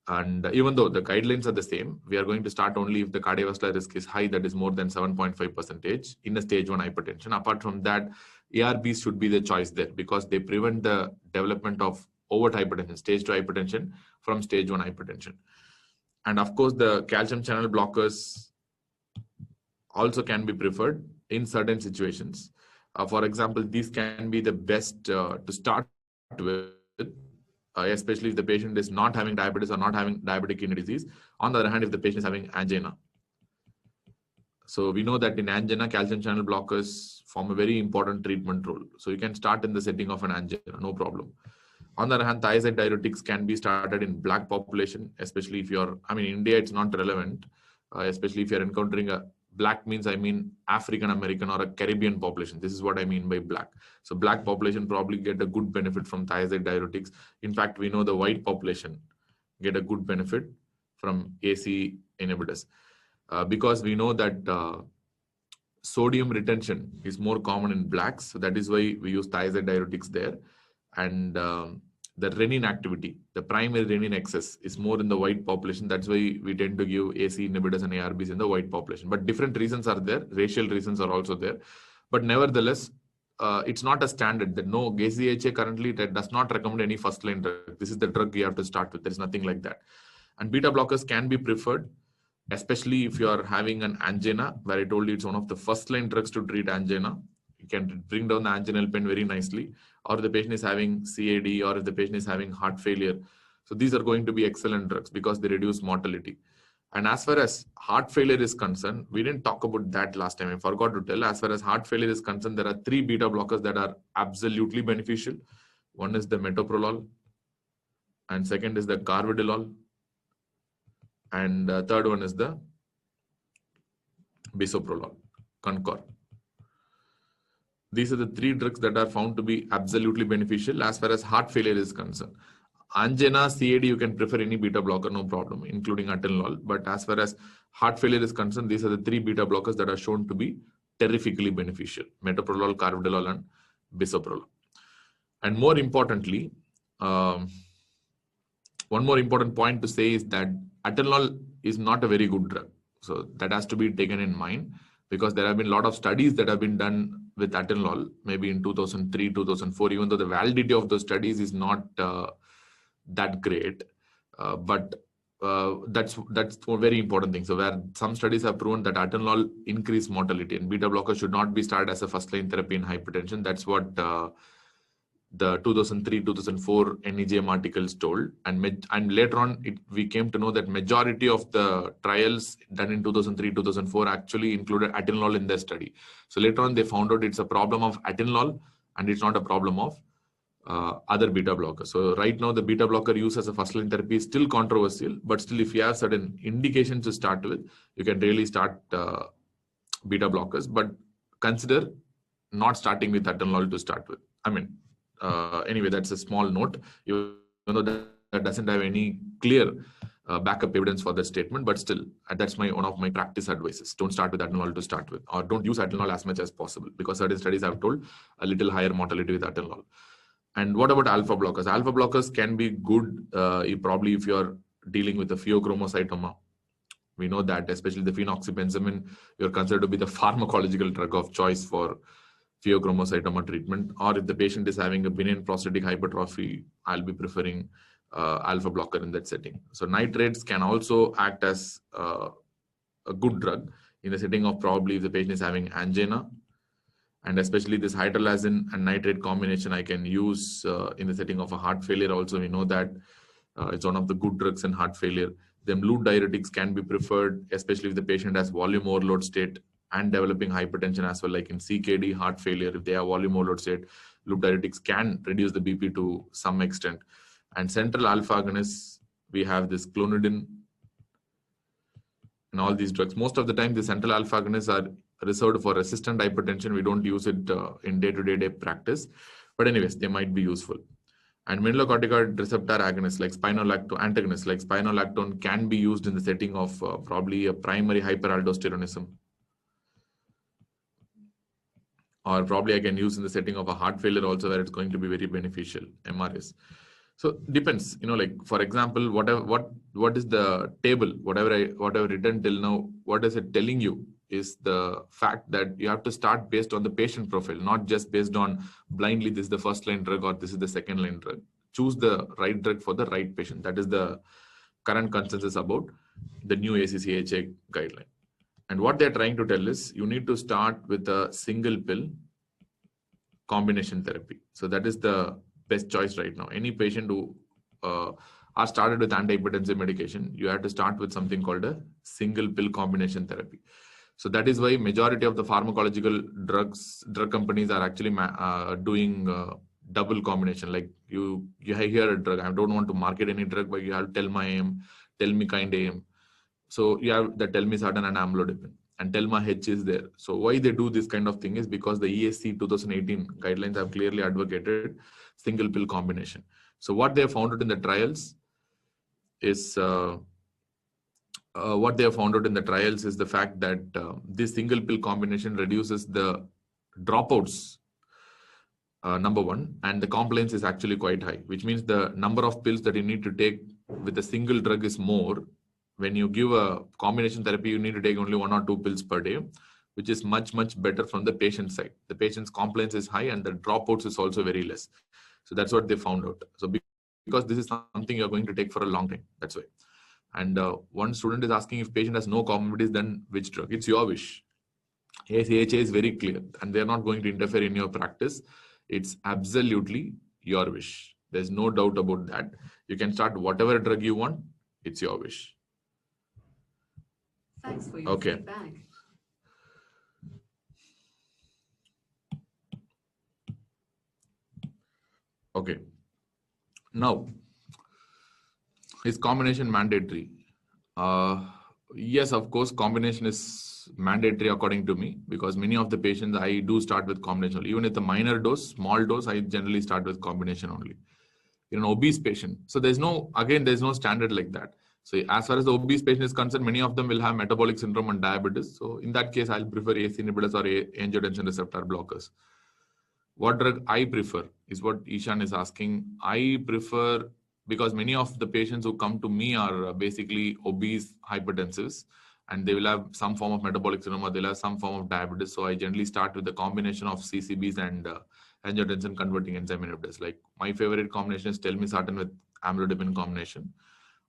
And even though the guidelines are the same, we are going to start only if the cardiovascular risk is high, that is more than 7.5% in a stage 1 hypertension. Apart from that, ARBs should be the choice there because they prevent the development of overt hypertension, stage 2 hypertension from stage 1 hypertension. And of course, the calcium channel blockers also can be preferred in certain situations. For example, these can be the best to start with. Especially if the patient is not having diabetes or not having diabetic kidney disease. On the other hand, if the patient is having angina. So we know that in angina, calcium channel blockers form a very important treatment role. So you can start in the setting of an angina, no problem. On the other hand, thiazide diuretics can be started in black population, especially if you're, in India, it's not relevant, especially if you're encountering a black means, African American or a Caribbean population. This is what I mean by black. So black population probably get a good benefit from thiazide diuretics. In fact, we know the white population get a good benefit from ACE inhibitors because we know that sodium retention is more common in blacks. So that is why we use thiazide diuretics there. And the renin activity, the primary renin excess is more in the white population. That's why we tend to give ACE inhibitors and ARBs in the white population. But different reasons are there. Racial reasons are also there. But nevertheless, it's not a standard. That no, ACHA currently that does not recommend any first-line drug. This is the drug you have to start with. There is nothing like that. And beta blockers can be preferred, especially if you are having an angina, where I told you it's one of the first-line drugs to treat angina. You can bring down the anginal pain very nicely. Or if the patient is having CAD, or if the patient is having heart failure. So these are going to be excellent drugs because they reduce mortality. And as far as heart failure is concerned, we didn't talk about that last time. I forgot to tell. As far as heart failure is concerned, there are 3 beta blockers that are absolutely beneficial. One is the metoprolol, and second is the carvedilol, and third one is the bisoprolol, Concor. these are the 3 drugs that are found to be absolutely beneficial as far as heart failure is concerned. Angina, CAD, you can prefer any beta blocker, no problem, including atenolol. But as far as heart failure is concerned, these are the 3 beta blockers that are shown to be terrifically beneficial: metoprolol, carvedilol, and bisoprolol. And more importantly, one more important point to say is that atenolol is not a very good drug. So that has to be taken in mind, because there have been a lot of studies that have been done with atenolol, maybe in 2003, 2004, even though the validity of those studies is not that great. But that's a very important thing. So where some studies have proven that atenolol increase mortality, and beta blocker should not be started as a first-line therapy in hypertension. That's what the 2003-2004 NEJM articles told, and later on we came to know that majority of the trials done in 2003-2004 actually included atenolol in their study. So later on they found out it's a problem of atenolol and it's not a problem of other beta blockers. So right now the beta blocker use as a first line therapy is still controversial, but still if you have certain indications to start with, you can really start beta blockers, but consider not starting with atenolol to start with. I mean, anyway, that's a small note, even though that doesn't have any clear backup evidence for that statement, but still, that's one of my practice advices. Don't start with atenolol to start with, or don't use atenolol as much as possible, because certain studies have told a little higher mortality with atenolol. And what about alpha blockers? Alpha blockers can be good probably if you're dealing with a pheochromocytoma. We know that, especially the phenoxybenzamin, you're considered to be the pharmacological drug of choice for pheochromocytoma treatment. Or if the patient is having a benign prostatic hypertrophy, I'll be preferring alpha blocker in that setting. So nitrates can also act as a good drug in the setting of probably if the patient is having angina. And especially this hydralazine and nitrate combination I can use in the setting of a heart failure also. We know that it's one of the good drugs in heart failure. Then loop diuretics can be preferred, especially if the patient has volume overload state and developing hypertension as well, like in CKD, heart failure. If they have volume overload state, loop diuretics can reduce the BP to some extent. And central alpha agonists, we have this clonidine and all these drugs. Most of the time, the central alpha agonists are reserved for resistant hypertension. We don't use it in day-to-day practice, but anyways, they might be useful. And mineralocorticoid receptor agonists like spironolactone, antagonists like spironolactone can be used in the setting of probably a primary hyperaldosteronism, or probably I can use in the setting of a heart failure also, where it's going to be very beneficial, MRS. So depends, like for example, what is the table, whatever I've written till now, what is it telling you is the fact that you have to start based on the patient profile, not just based on blindly this is the first line drug or this is the second line drug. Choose the right drug for the right patient. That is the current consensus about the new ACCHA guideline. And what they're trying to tell is you need to start with a single pill combination therapy. So that is the best choice right now. Any patient who are started with antihypertensive medication, you have to start with something called a single pill combination therapy. So that is why majority of the pharmacological drug companies are actually doing double combination. Like you hear a drug, I don't want to market any drug, but you have Telma AM, Telmikind AM. So you have the Telmisartan and amlodipine, and Telma H is there. So why they do this kind of thing is because the ESC 2018 guidelines have clearly advocated single pill combination. So what they have found out in the trials is the fact that this single pill combination reduces the dropouts, number one, and the compliance is actually quite high, which means the number of pills that you need to take with a single drug is more. When you give a combination therapy, you need to take only 1 or 2 pills per day, which is much, much better from the patient side. The patient's compliance is high and the dropouts is also very less. So that's what they found out. So because this is something you're going to take for a long time, that's why. And one student is asking if patient has no comorbidities, then which drug? It's your wish. ACHA is very clear and they're not going to interfere in your practice. It's absolutely your wish. There's no doubt about that. You can start whatever drug you want. It's your wish. Thanks for your feedback. Okay. Now, is combination mandatory? Yes, of course, combination is mandatory according to me, because many of the patients I do start with combination. Even with a minor dose, small dose, I generally start with combination only. In an obese patient, so there's no standard like that. So as far as the obese patient is concerned, many of them will have metabolic syndrome and diabetes. So in that case, I'll prefer ACE inhibitors or angiotensin receptor blockers. What drug I prefer is what Ishan is asking. I prefer, because many of the patients who come to me are basically obese hypertensives, and they will have some form of metabolic syndrome or they'll have some form of diabetes. So I generally start with the combination of CCBs and angiotensin converting enzyme inhibitors. Like my favorite combination is telmisartan with amlodipine combination,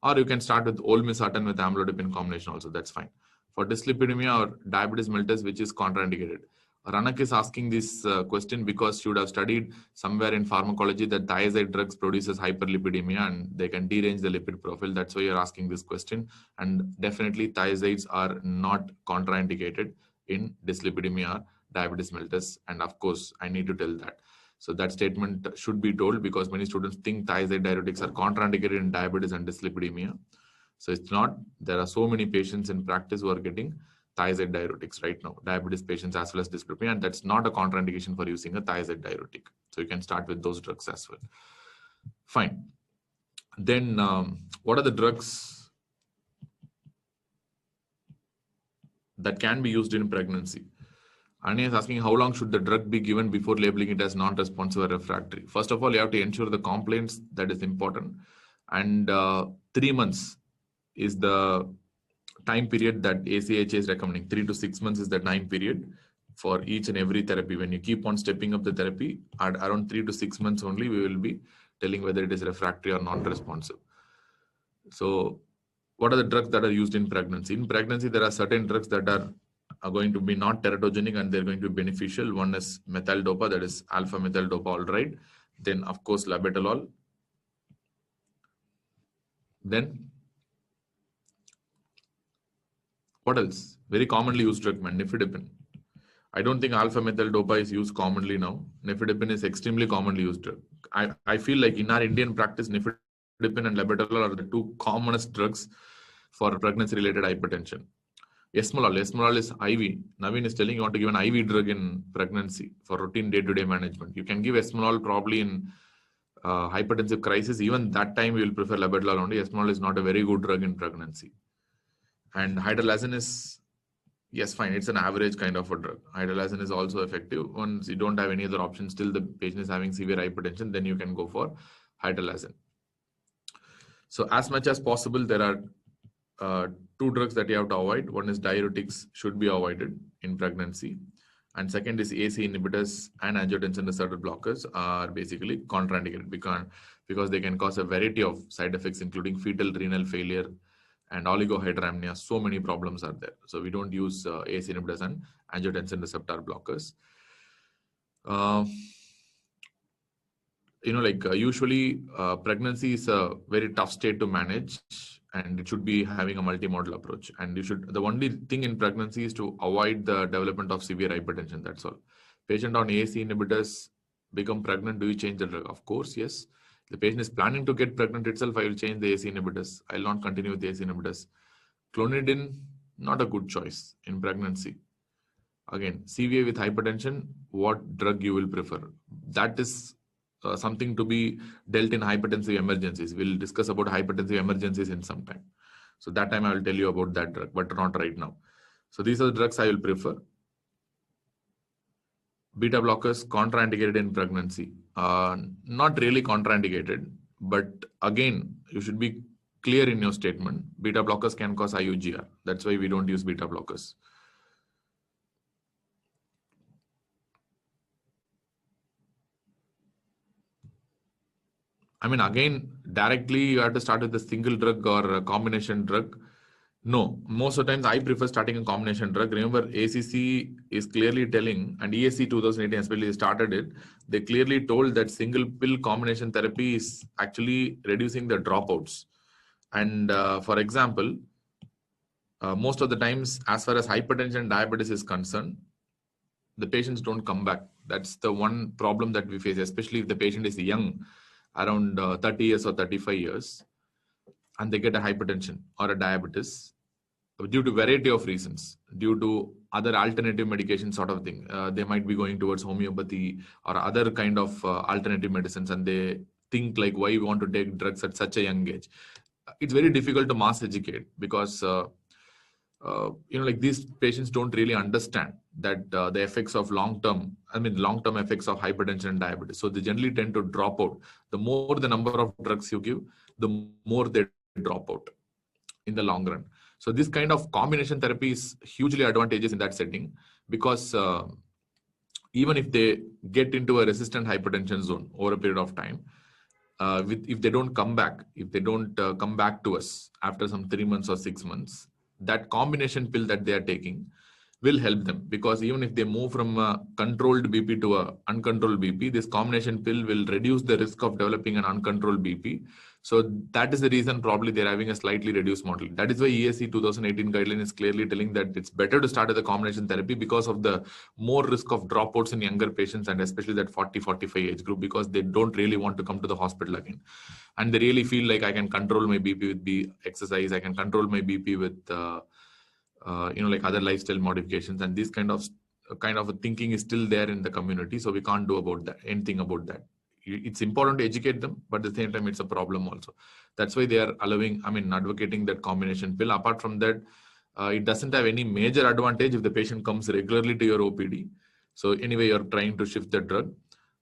or you can start with olmesartan with amlodipine combination also. That's fine. For dyslipidemia or diabetes mellitus, which is contraindicated. Ranak is asking this question because she would have studied somewhere in pharmacology that thiazide drugs produces hyperlipidemia and they can derange the lipid profile. That's why you're asking this question. And definitely thiazides are not contraindicated in dyslipidemia, diabetes mellitus. And of course, I need to tell that. So that statement should be told, because many students think thiazide diuretics are contraindicated in diabetes and dyslipidemia. So it's not. There are so many patients in practice who are getting thiazide diuretics right now, diabetes patients as well as dyslipidemia, and that's not a contraindication for using a thiazide diuretic. So you can start with those drugs as well. Fine. Then what are the drugs that can be used in pregnancy? Anya is asking, how long should the drug be given before labeling it as non-responsive or refractory? First of all, you have to ensure the compliance. That is important. And 3 months is the time period that ACHA is recommending. 3 to 6 months is the time period for each and every therapy. When you keep on stepping up the therapy, at around 3 to 6 months only, we will be telling whether it is refractory or non-responsive. So what are the drugs that are used in pregnancy? In pregnancy, there are certain drugs that are going to be not teratogenic and they're going to be beneficial. One is methyl-dopa, that is alpha-methyl-dopa. Then, of course, labetalol. Then, what else? Very commonly used drug, nifedipine. I don't think alpha-methyl-dopa is used commonly now. Nifedipine is extremely commonly used drug. I feel like in our Indian practice, nifedipine and labetalol are the two commonest drugs for pregnancy-related hypertension. Esmolol is IV. Naveen is telling you want to give an IV drug in pregnancy for routine day-to-day management. You can give esmolol probably in hypertensive crisis. Even that time, we will prefer labetalol only. Esmolol is not a very good drug in pregnancy. And hydralazine is, yes, fine. It's an average kind of a drug. Hydralazine is also effective. Once you don't have any other option, still the patient is having severe hypertension, then you can go for hydralazine. So as much as possible, there are 2 drugs that you have to avoid. One is diuretics, should be avoided in pregnancy. And second is ACE inhibitors and angiotensin receptor blockers are basically contraindicated because they can cause a variety of side effects, including fetal renal failure and oligohydramnios. So many problems are there. So we don't use ACE inhibitors and angiotensin receptor blockers. Usually pregnancy is a very tough state to manage, and it should be having a multimodal approach. And the only thing in pregnancy is to avoid the development of severe hypertension. That's all. Patient on ACE inhibitors become pregnant. Do you change the drug? Of course, yes. The patient is planning to get pregnant itself, I will change the ACE inhibitors. I will not continue with the ACE inhibitors. Clonidine, not a good choice in pregnancy. Again, CVA with hypertension, what drug you will prefer? That is something to be dealt in hypertensive emergencies. We'll discuss about hypertensive emergencies in some time. So that time I will tell you about that drug, but not right now. So these are the drugs I will prefer. Beta blockers, contraindicated in pregnancy. Not really contraindicated, but again, you should be clear in your statement. Beta blockers can cause IUGR. That's why we don't use beta blockers. I mean, again, directly you have to start with a single drug or a combination drug. No, most of the times I prefer starting a combination drug. Remember, ACC is clearly telling, and ESC 2018 especially started it. They clearly told that single pill combination therapy is actually reducing the dropouts. And for example, most of the times, as far as hypertension and diabetes is concerned, the patients don't come back. That's the one problem that we face, especially if the patient is young, around 30 years or 35 years, and they get a hypertension or a diabetes. due to variety of reasons, due to other alternative medication sort of thing. They might be going towards homeopathy or other kind of alternative medicines, and they think like, why we want to take drugs at such a young age. It's very difficult to mass educate because like these patients don't really understand that the effects of long-term effects of hypertension and diabetes. So they generally tend to drop out. The more the number of drugs you give, the more they drop out in the long run. So this kind of combination therapy is hugely advantageous in that setting, because even if they get into a resistant hypertension zone over a period of time, if they don't come back, come back to us after some 3 months or 6 months, that combination pill that they are taking will help them. Because even if they move from a controlled BP to a uncontrolled BP, this combination pill will reduce the risk of developing an uncontrolled BP. So that is the reason probably they're having a slightly reduced mortality. That is why ESC 2018 guideline is clearly telling that it's better to start with the combination therapy because of the more risk of dropouts in younger patients, and especially that 40-45 age group, because they don't really want to come to the hospital again. And they really feel like I can control my BP with exercise, I can control my BP with like other lifestyle modifications, and this kind of thinking is still there in the community. So we can't do anything about that. It's important to educate them, but at the same time, it's a problem also. That's why they are advocating that combination pill. Apart from that, it doesn't have any major advantage if the patient comes regularly to your OPD. So anyway, you're trying to shift the drug,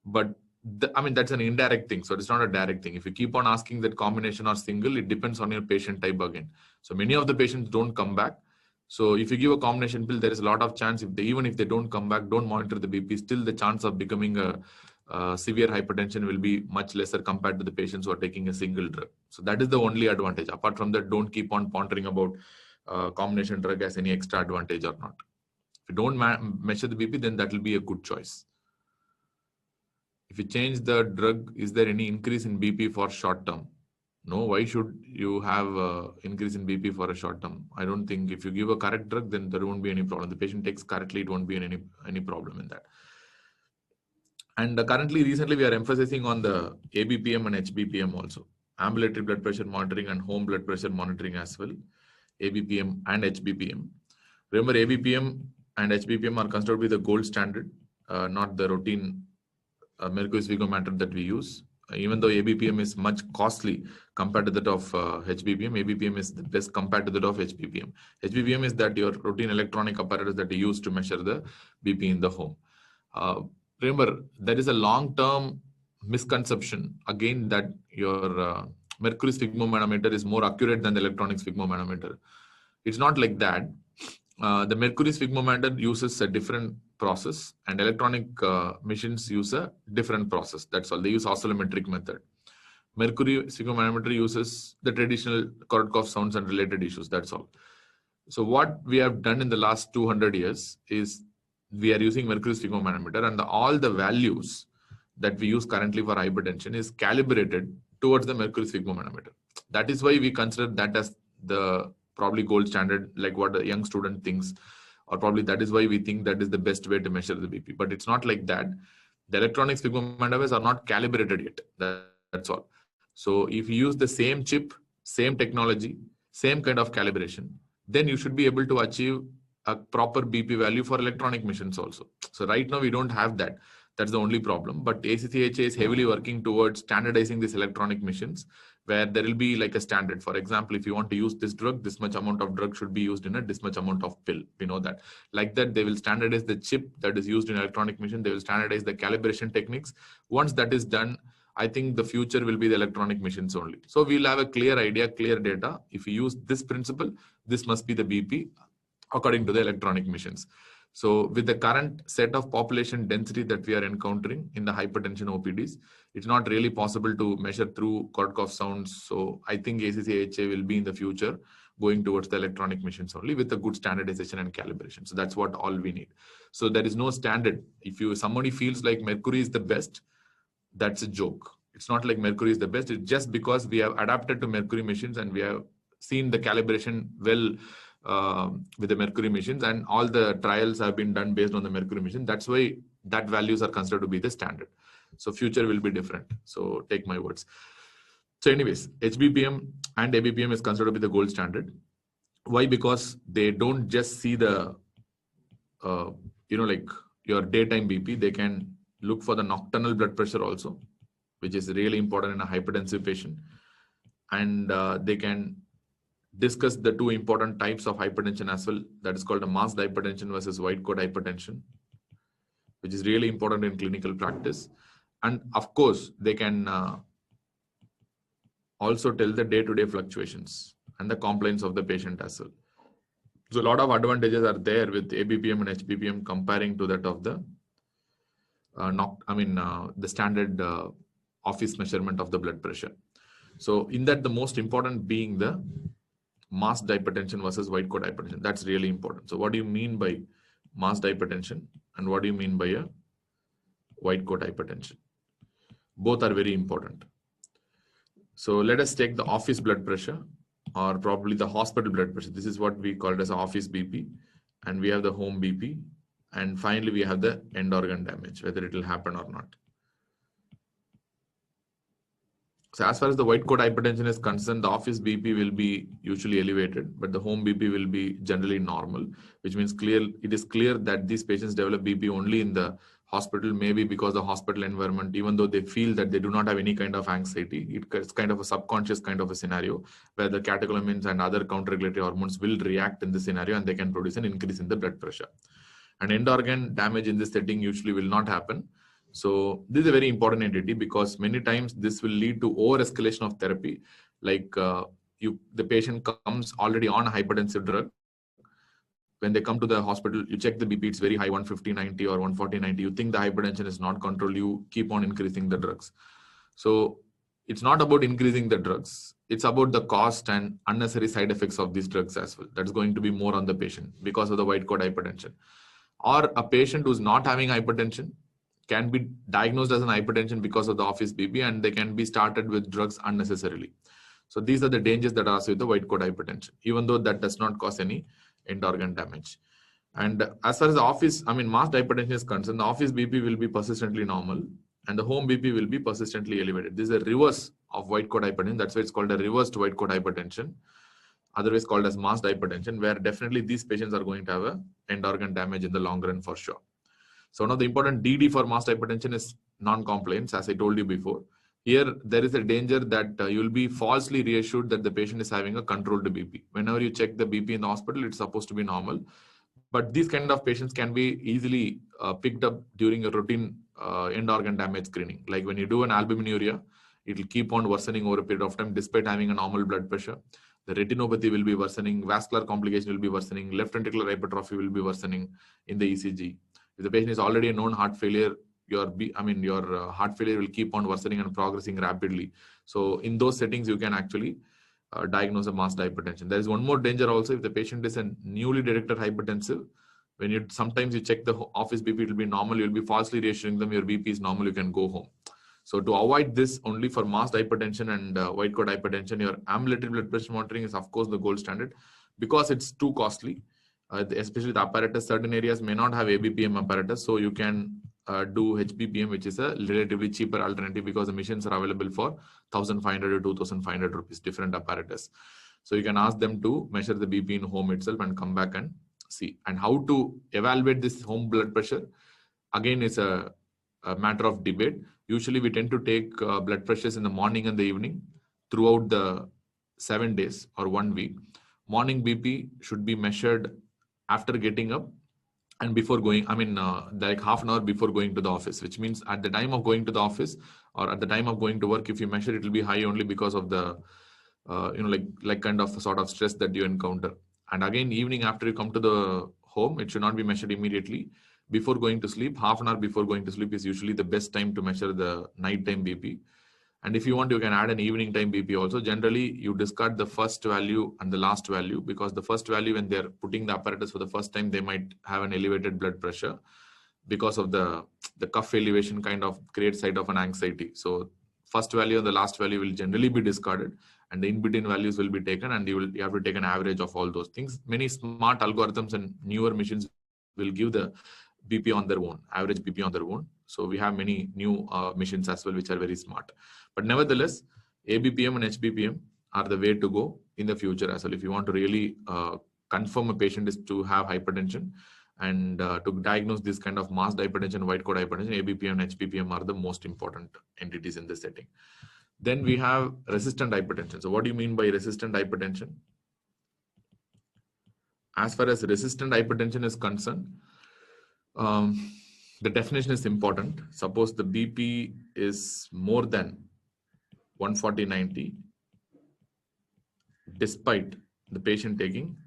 but that's an indirect thing. So it's not a direct thing. If you keep on asking that combination or single, it depends on your patient type again. So many of the patients don't come back. So if you give a combination pill, there is a lot of chance even if they don't come back, don't monitor the BP, still the chance of becoming a severe hypertension will be much lesser compared to the patients who are taking a single drug. So that is the only advantage. Apart from that, don't keep on pondering about combination drug as any extra advantage or not. If you don't measure the BP, then that will be a good choice. If you change the drug, is there any increase in BP for short term? No, why should you have increase in BP for a short term? I don't think. If you give a correct drug, then there won't be any problem. The patient takes correctly, it won't be any problem in that. And recently, we are emphasizing on the ABPM and HBPM also. Ambulatory blood pressure monitoring and home blood pressure monitoring as well. ABPM and HBPM. Remember, ABPM and HBPM are considered to be the gold standard, not the routine mercury sphygmometer that we use. Even though ABPM is much costly compared to that of HBPM, ABPM is the best compared to that of HBPM. HBPM is that your routine electronic apparatus that you use to measure the BP in the home. Remember, there is a long-term misconception, again, that your mercury sphygmomanometer is more accurate than the electronic sphygmomanometer. It's not like that. The mercury sphygmometer uses a different process, and electronic machines use a different process. That's all. They use oscillometric method. Mercury sphygmomanometer uses the traditional Korotkoff sounds and related issues. That's all. So what we have done in the last 200 years is we are using mercury sphygmomanometer, and all the values that we use currently for hypertension is calibrated towards the mercury sphygmomanometer. That is why we consider that as the probably gold standard, like what a young student thinks, or probably that is why we think that is the best way to measure the BP. But it's not like that. The electronic sphygmomanometers are not calibrated yet. That's all. So if you use the same chip, same technology, same kind of calibration, then you should be able to achieve a proper BP value for electronic machines also. So right now we don't have that. That's the only problem. But ACCHA is heavily working towards standardizing these electronic machines, where there will be like a standard. For example, if you want to use this drug, this much amount of drug should be used in this much amount of pill. We know that. Like that, they will standardize the chip that is used in electronic machine. They will standardize the calibration techniques. Once that is done, I think the future will be the electronic machines only. So we'll have a clear idea, clear data. If you use this principle, this must be the BP according to the electronic machines. So with the current set of population density that we are encountering in the hypertension OPDs, it's not really possible to measure through Korotkoff sounds. So I think ACCHA will be in the future going towards the electronic machines only with a good standardization and calibration. So that's what all we need. So there is no standard. If somebody feels like mercury is the best, that's a joke. It's not like mercury is the best. It's just because we have adapted to mercury machines and we have seen the calibration well with the mercury machines, and all the trials have been done based on the mercury machine. That's why that values are considered to be the standard. So future will be different. So take my words. So anyways, HBPM and ABPM is considered to be the gold standard. Why? Because they don't just see the, like your daytime BP, they can look for the nocturnal blood pressure also, which is really important in a hypertensive patient. And they can discuss the two important types of hypertension as well. That is called a masked hypertension versus white coat hypertension, which is really important in clinical practice. And of course, they can also tell the day-to-day fluctuations and the complaints of the patient as well. So a lot of advantages are there with ABPM and HBPM comparing to that of the the standard office measurement of the blood pressure. So in that, the most important being the masked hypertension versus white coat hypertension. That's really important. So what do you mean by masked hypertension and what do you mean by a white coat hypertension? Both are very important. So let us take the office blood pressure or probably the hospital blood pressure. This is what we call it as office BP, and we have the home BP, and finally we have the end organ damage, whether it will happen or not. So as far as the white coat hypertension is concerned, the office BP will be usually elevated, but the home BP will be generally normal, which means it is clear that these patients develop BP only in the hospital, maybe because the hospital environment, even though they feel that they do not have any kind of anxiety, it's kind of a subconscious kind of a scenario where the catecholamines and other counter-regulatory hormones will react in this scenario and they can produce an increase in the blood pressure. And end organ damage in this setting usually will not happen. So this is a very important entity because many times this will lead to over-escalation of therapy. Like the patient comes already on a hypertensive drug. When they come to the hospital, you check the BP, it's very high, 150/90 or 140/90. You think the hypertension is not controlled, you keep on increasing the drugs. So it's not about increasing the drugs. It's about the cost and unnecessary side effects of these drugs as well. That's going to be more on the patient because of the white coat hypertension. Or a patient who's not having hypertension can be diagnosed as an hypertension because of the office BP, and they can be started with drugs unnecessarily. So these are the dangers that are associated with the white coat hypertension, even though that does not cause any end organ damage. And as far as the masked hypertension is concerned, the office BP will be persistently normal and the home BP will be persistently elevated. This is a reverse of white coat hypertension. That's why it's called a reversed white coat hypertension, otherwise called as masked hypertension, where definitely these patients are going to have a end organ damage in the long run for sure. So now the important DD for masked hypertension is non-compliance, as I told you before. Here, there is a danger that you will be falsely reassured that the patient is having a controlled BP. Whenever you check the BP in the hospital, it's supposed to be normal. But these kind of patients can be easily picked up during a routine end organ damage screening. Like when you do an albuminuria, it will keep on worsening over a period of time despite having a normal blood pressure. The retinopathy will be worsening, vascular complication will be worsening, left ventricular hypertrophy will be worsening in the ECG. If the patient is already a known heart failure, your heart failure will keep on worsening and progressing rapidly. So in those settings, you can actually diagnose a masked hypertension. There is one more danger also. If the patient is a newly detected hypertensive, when sometimes you check the office BP, it will be normal. You'll be falsely reassuring them your BP is normal. You can go home. So to avoid this, only for masked hypertension and white coat hypertension, your ambulatory blood pressure monitoring is of course the gold standard because it's too costly. Especially the apparatus, certain areas may not have ABPM apparatus, so you can do HBPM, which is a relatively cheaper alternative because the machines are available for 1,500 to 2,500 rupees, different apparatus. So you can ask them to measure the BP in home itself and come back and see. And how to evaluate this home blood pressure, again, is a matter of debate. Usually we tend to take blood pressures in the morning and the evening throughout the 7 days or 1 week. Morning BP should be measured after getting up and before going, like half an hour before going to the office, which means at the time of going to the office or at the time of going to work, if you measure, it will be high only because of the, like kind of sort of stress that you encounter. And again, evening after you come to the home, it should not be measured immediately. Before going to sleep, half an hour before going to sleep is usually the best time to measure the nighttime BP. And if you want, you can add an evening time BP also. Generally, you discard the first value and the last value because the first value, when they're putting the apparatus for the first time, they might have an elevated blood pressure because of the cuff elevation kind of creates side of an anxiety. So first value and the last value will generally be discarded and the in-between values will be taken and you have to take an average of all those things. Many smart algorithms and newer machines will give the BP on their own, average BP on their own. So we have many new machines as well, which are very smart. But nevertheless, ABPM and HBPM are the way to go. in the future as well. If you want to really confirm a patient is to have hypertension, and to diagnose this kind of masked hypertension, white coat hypertension, ABPM and HPPM are the most important entities in this setting. Then we have resistant hypertension. So what do you mean by resistant hypertension? As far as resistant hypertension is concerned, the definition is important. Suppose the BP is more than 140/90, despite the patient taking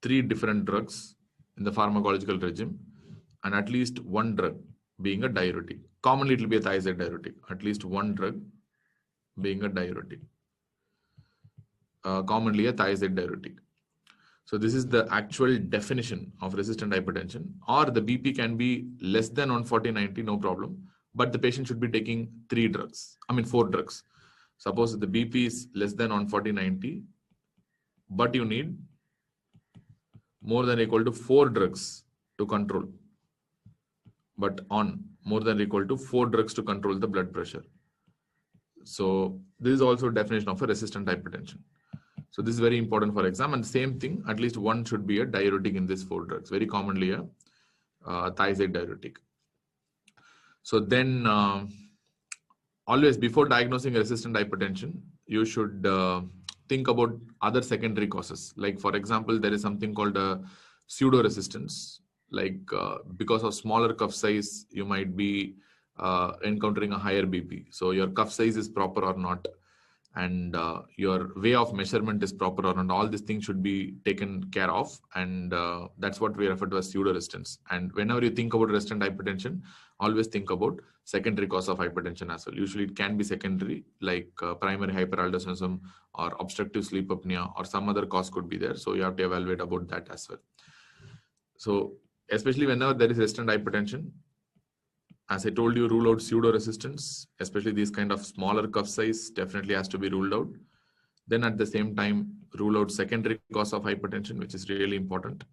3 different drugs in the pharmacological regime, and at least one drug being a diuretic. Commonly, it will be a thiazide diuretic. At least one drug being a diuretic. Commonly a thiazide diuretic. So this is the actual definition of resistant hypertension. Or the BP can be less than 140/90, no problem. But the patient should be taking 4 drugs. Suppose the BP is less than 140/90, but you need more than or equal to 4 drugs to control. But on more than or equal to 4 drugs to control the blood pressure. So this is also a definition of a resistant hypertension. So this is very important for exam. And the same thing, at least one should be a diuretic in these 4 drugs. Very commonly a thiazide diuretic. So then always before diagnosing resistant hypertension, you should think about other secondary causes. Like for example, there is something called a pseudo resistance. Like because of smaller cuff size, you might be encountering a higher BP. So your cuff size is proper or not, and your way of measurement is proper or not. All these things should be taken care of, and that's what we refer to as pseudo resistance. And whenever you think about resistant hypertension, always think about secondary cause of hypertension as well. Usually it can be secondary, like primary hyperaldosteronism or obstructive sleep apnea, or some other cause could be there. So you have to evaluate about that as well. So especially whenever there is resistant hypertension, as I told you, rule out pseudo resistance, especially these kind of smaller cuff size definitely has to be ruled out. Then at the same time, rule out secondary cause of hypertension, which is really important.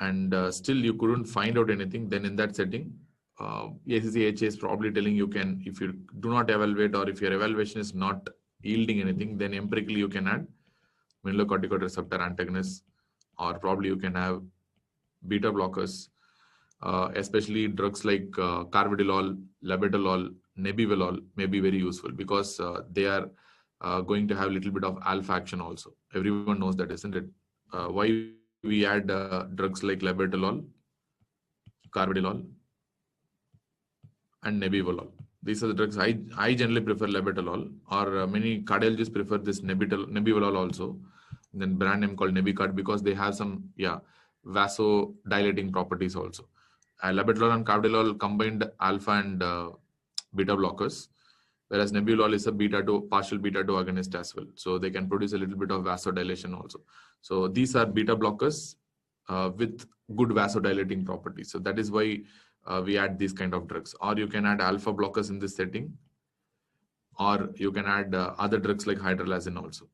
And still you couldn't find out anything, then in that setting, ACC/HA is probably telling you can, if you do not evaluate or if your evaluation is not yielding anything, then empirically you can add mineralocorticoid receptor antagonists, or probably you can have beta blockers, especially drugs like carvedilol, labetalol, nebivolol may be very useful because they are going to have a little bit of alpha action also. Everyone knows that, isn't it? Why we add drugs like labetalol, carvedilol, and nebivolol. These are the drugs. I generally prefer labetalol, or many cardiologists prefer this nebivolol also. And then brand name called Nebicard, because they have some vasodilating properties also. Labetalol and carvedilol combined alpha and beta blockers, whereas nebivolol is a partial beta 2 agonist as well. So they can produce a little bit of vasodilation also. So these are beta blockers with good vasodilating properties. So that is why we add these kind of drugs. Or you can add alpha blockers in this setting, or you can add other drugs like hydralazine also.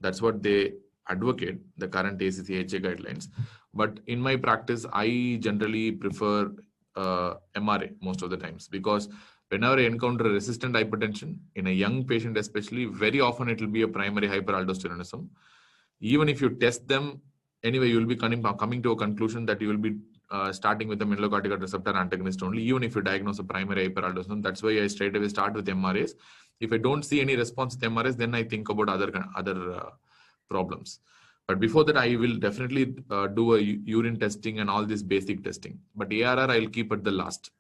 That's what they advocate, the current ACC/HA guidelines. But in my practice, I generally prefer MRA most of the times, because whenever I encounter resistant hypertension in a young patient especially, very often it will be a primary hyperaldosteronism. Even if you test them, anyway, you will be coming to a conclusion that you will be starting with the mineralocorticoid receptor antagonist only, even if you diagnose a primary hyperaldosteronism. That's why I straight away start with MRAs. If I don't see any response with MRAs, then I think about other problems. But before that, I will definitely do a urine testing and all this basic testing. But ARR, I'll keep at the last.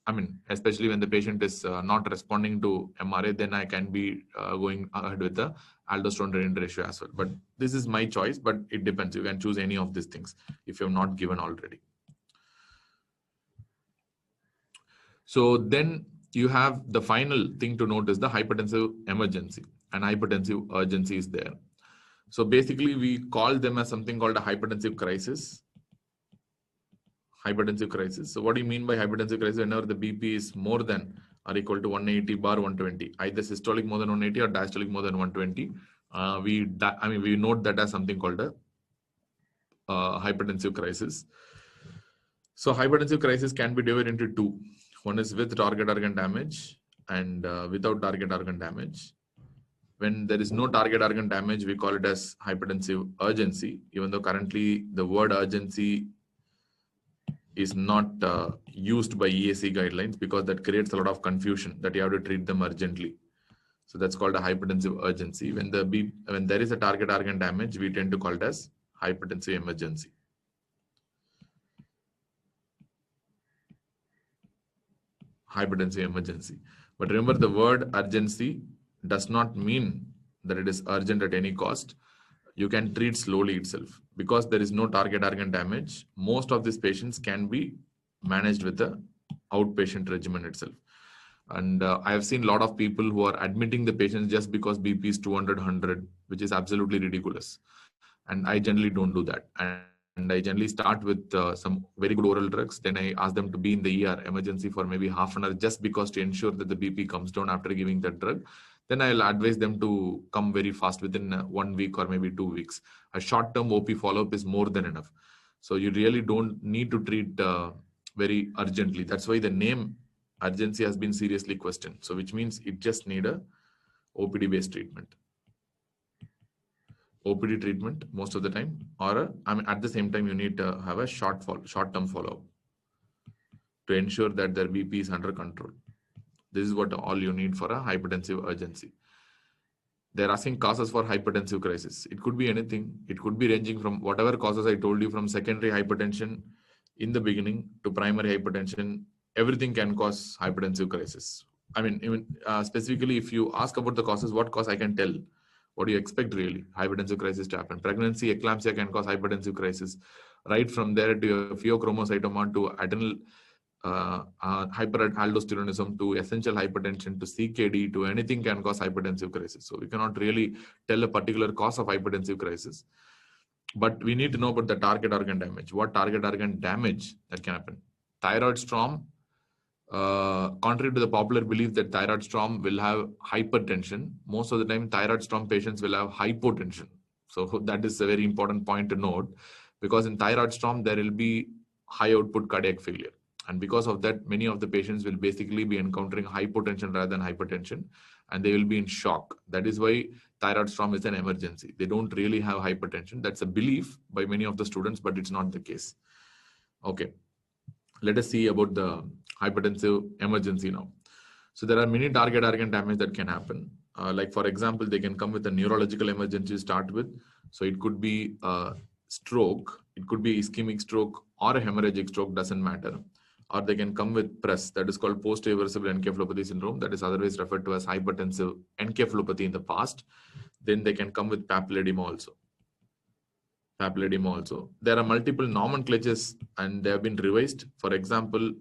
I mean, especially when the patient is not responding to MRA, then I can be going ahead with the aldosterone ratio as well. But this is my choice, but it depends. You can choose any of these things if you're not given already. So then you have the final thing to note is the hypertensive emergency, and hypertensive urgency is there. So basically, we call them as something called a hypertensive crisis. Hypertensive crisis. So what do you mean by hypertensive crisis? Whenever the BP is more than or equal to 180/120, either systolic more than 180 or diastolic more than 120, we note that as something called a hypertensive crisis. So hypertensive crisis can be divided into 2. One is with target organ damage and without target organ damage. when there is no target organ damage, we call it as hypertensive urgency, even though currently the word urgency is not used by EAC guidelines because that creates a lot of confusion that you have to treat them urgently. So that's called a hypertensive urgency. When there is a target organ damage, we tend to call it as hypertensive emergency. Hypertensive emergency. But remember, the word urgency does not mean that it is urgent at any cost. You can treat slowly itself. Because there is no target organ damage, most of these patients can be managed with the outpatient regimen itself. And I have seen a lot of people who are admitting the patients just because BP is 200, 100, which is absolutely ridiculous. And I generally don't do that. And I generally start with some very good oral drugs. Then I ask them to be in the ER emergency for maybe half an hour just because to ensure that the BP comes down after giving that drug. Then I'll advise them to come very fast within 1 week or maybe 2 weeks. A short-term OP follow-up is more than enough. So you really don't need to treat very urgently. That's why the name urgency has been seriously questioned. So which means it just need a OPD-based treatment. OPD treatment most of the time, or at the same time you need to have a short-term follow-up to ensure that their BP is under control. This is what all you need for a hypertensive urgency. They're asking causes for hypertensive crisis. It could be anything. It could be ranging from whatever causes I told you, from secondary hypertension in the beginning to primary hypertension. Everything can cause hypertensive crisis. I mean, even specifically, if you ask about the causes, what cause I can tell. What do you expect really? Hypertensive crisis to happen. Pregnancy, eclampsia can cause hypertensive crisis. Right from there to pheochromocytoma to adrenal hyperaldosteronism to essential hypertension to CKD to anything can cause hypertensive crisis. So we cannot really tell a particular cause of hypertensive crisis. But we need to know about the target organ damage. What target organ damage that can happen? Thyroid storm. Contrary to the popular belief that thyroid storm will have hypertension, most of the time thyroid storm patients will have hypotension. So that is a very important point to note, because in thyroid storm there will be high output cardiac failure, and because of that many of the patients will basically be encountering hypotension rather than hypertension, and they will be in shock. That is why thyroid storm is an emergency. They don't really have hypertension. That's a belief by many of the students, but it's not the case. Okay, let us see about the hypertensive emergency now. So there are many target organ damage that can happen. Like for example, they can come with a neurological emergency to start with. So it could be a stroke, it could be ischemic stroke or a hemorrhagic stroke, doesn't matter. Or they can come with PRES, that is called post-irreversible encephalopathy syndrome, that is otherwise referred to as hypertensive encephalopathy in the past. Then they can come with papilledema also. There are multiple nomenclatures and they have been revised. For example,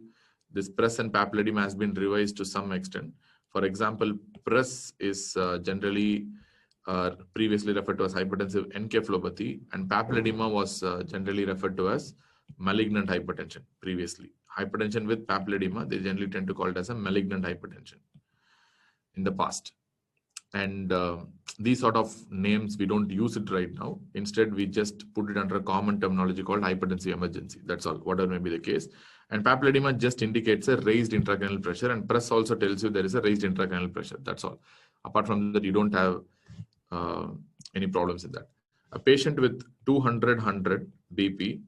this PRES and papilledema has been revised to some extent. For example, PRES is generally previously referred to as hypertensive encephalopathy, and papilledema was generally referred to as malignant hypertension previously. Hypertension with papilledema, they generally tend to call it as a malignant hypertension in the past. And these sort of names, we don't use it right now. Instead, we just put it under a common terminology called hypertensive emergency. That's all, whatever may be the case. And papilledema just indicates a raised intracranial pressure, and PRES also tells you there is a raised intracranial pressure. That's all. Apart from that, you don't have any problems in that. A patient with 200 BP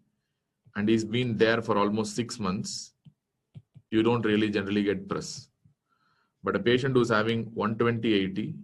and he's been there for almost 6 months, you don't really generally get PRES. But a patient who's having 120/80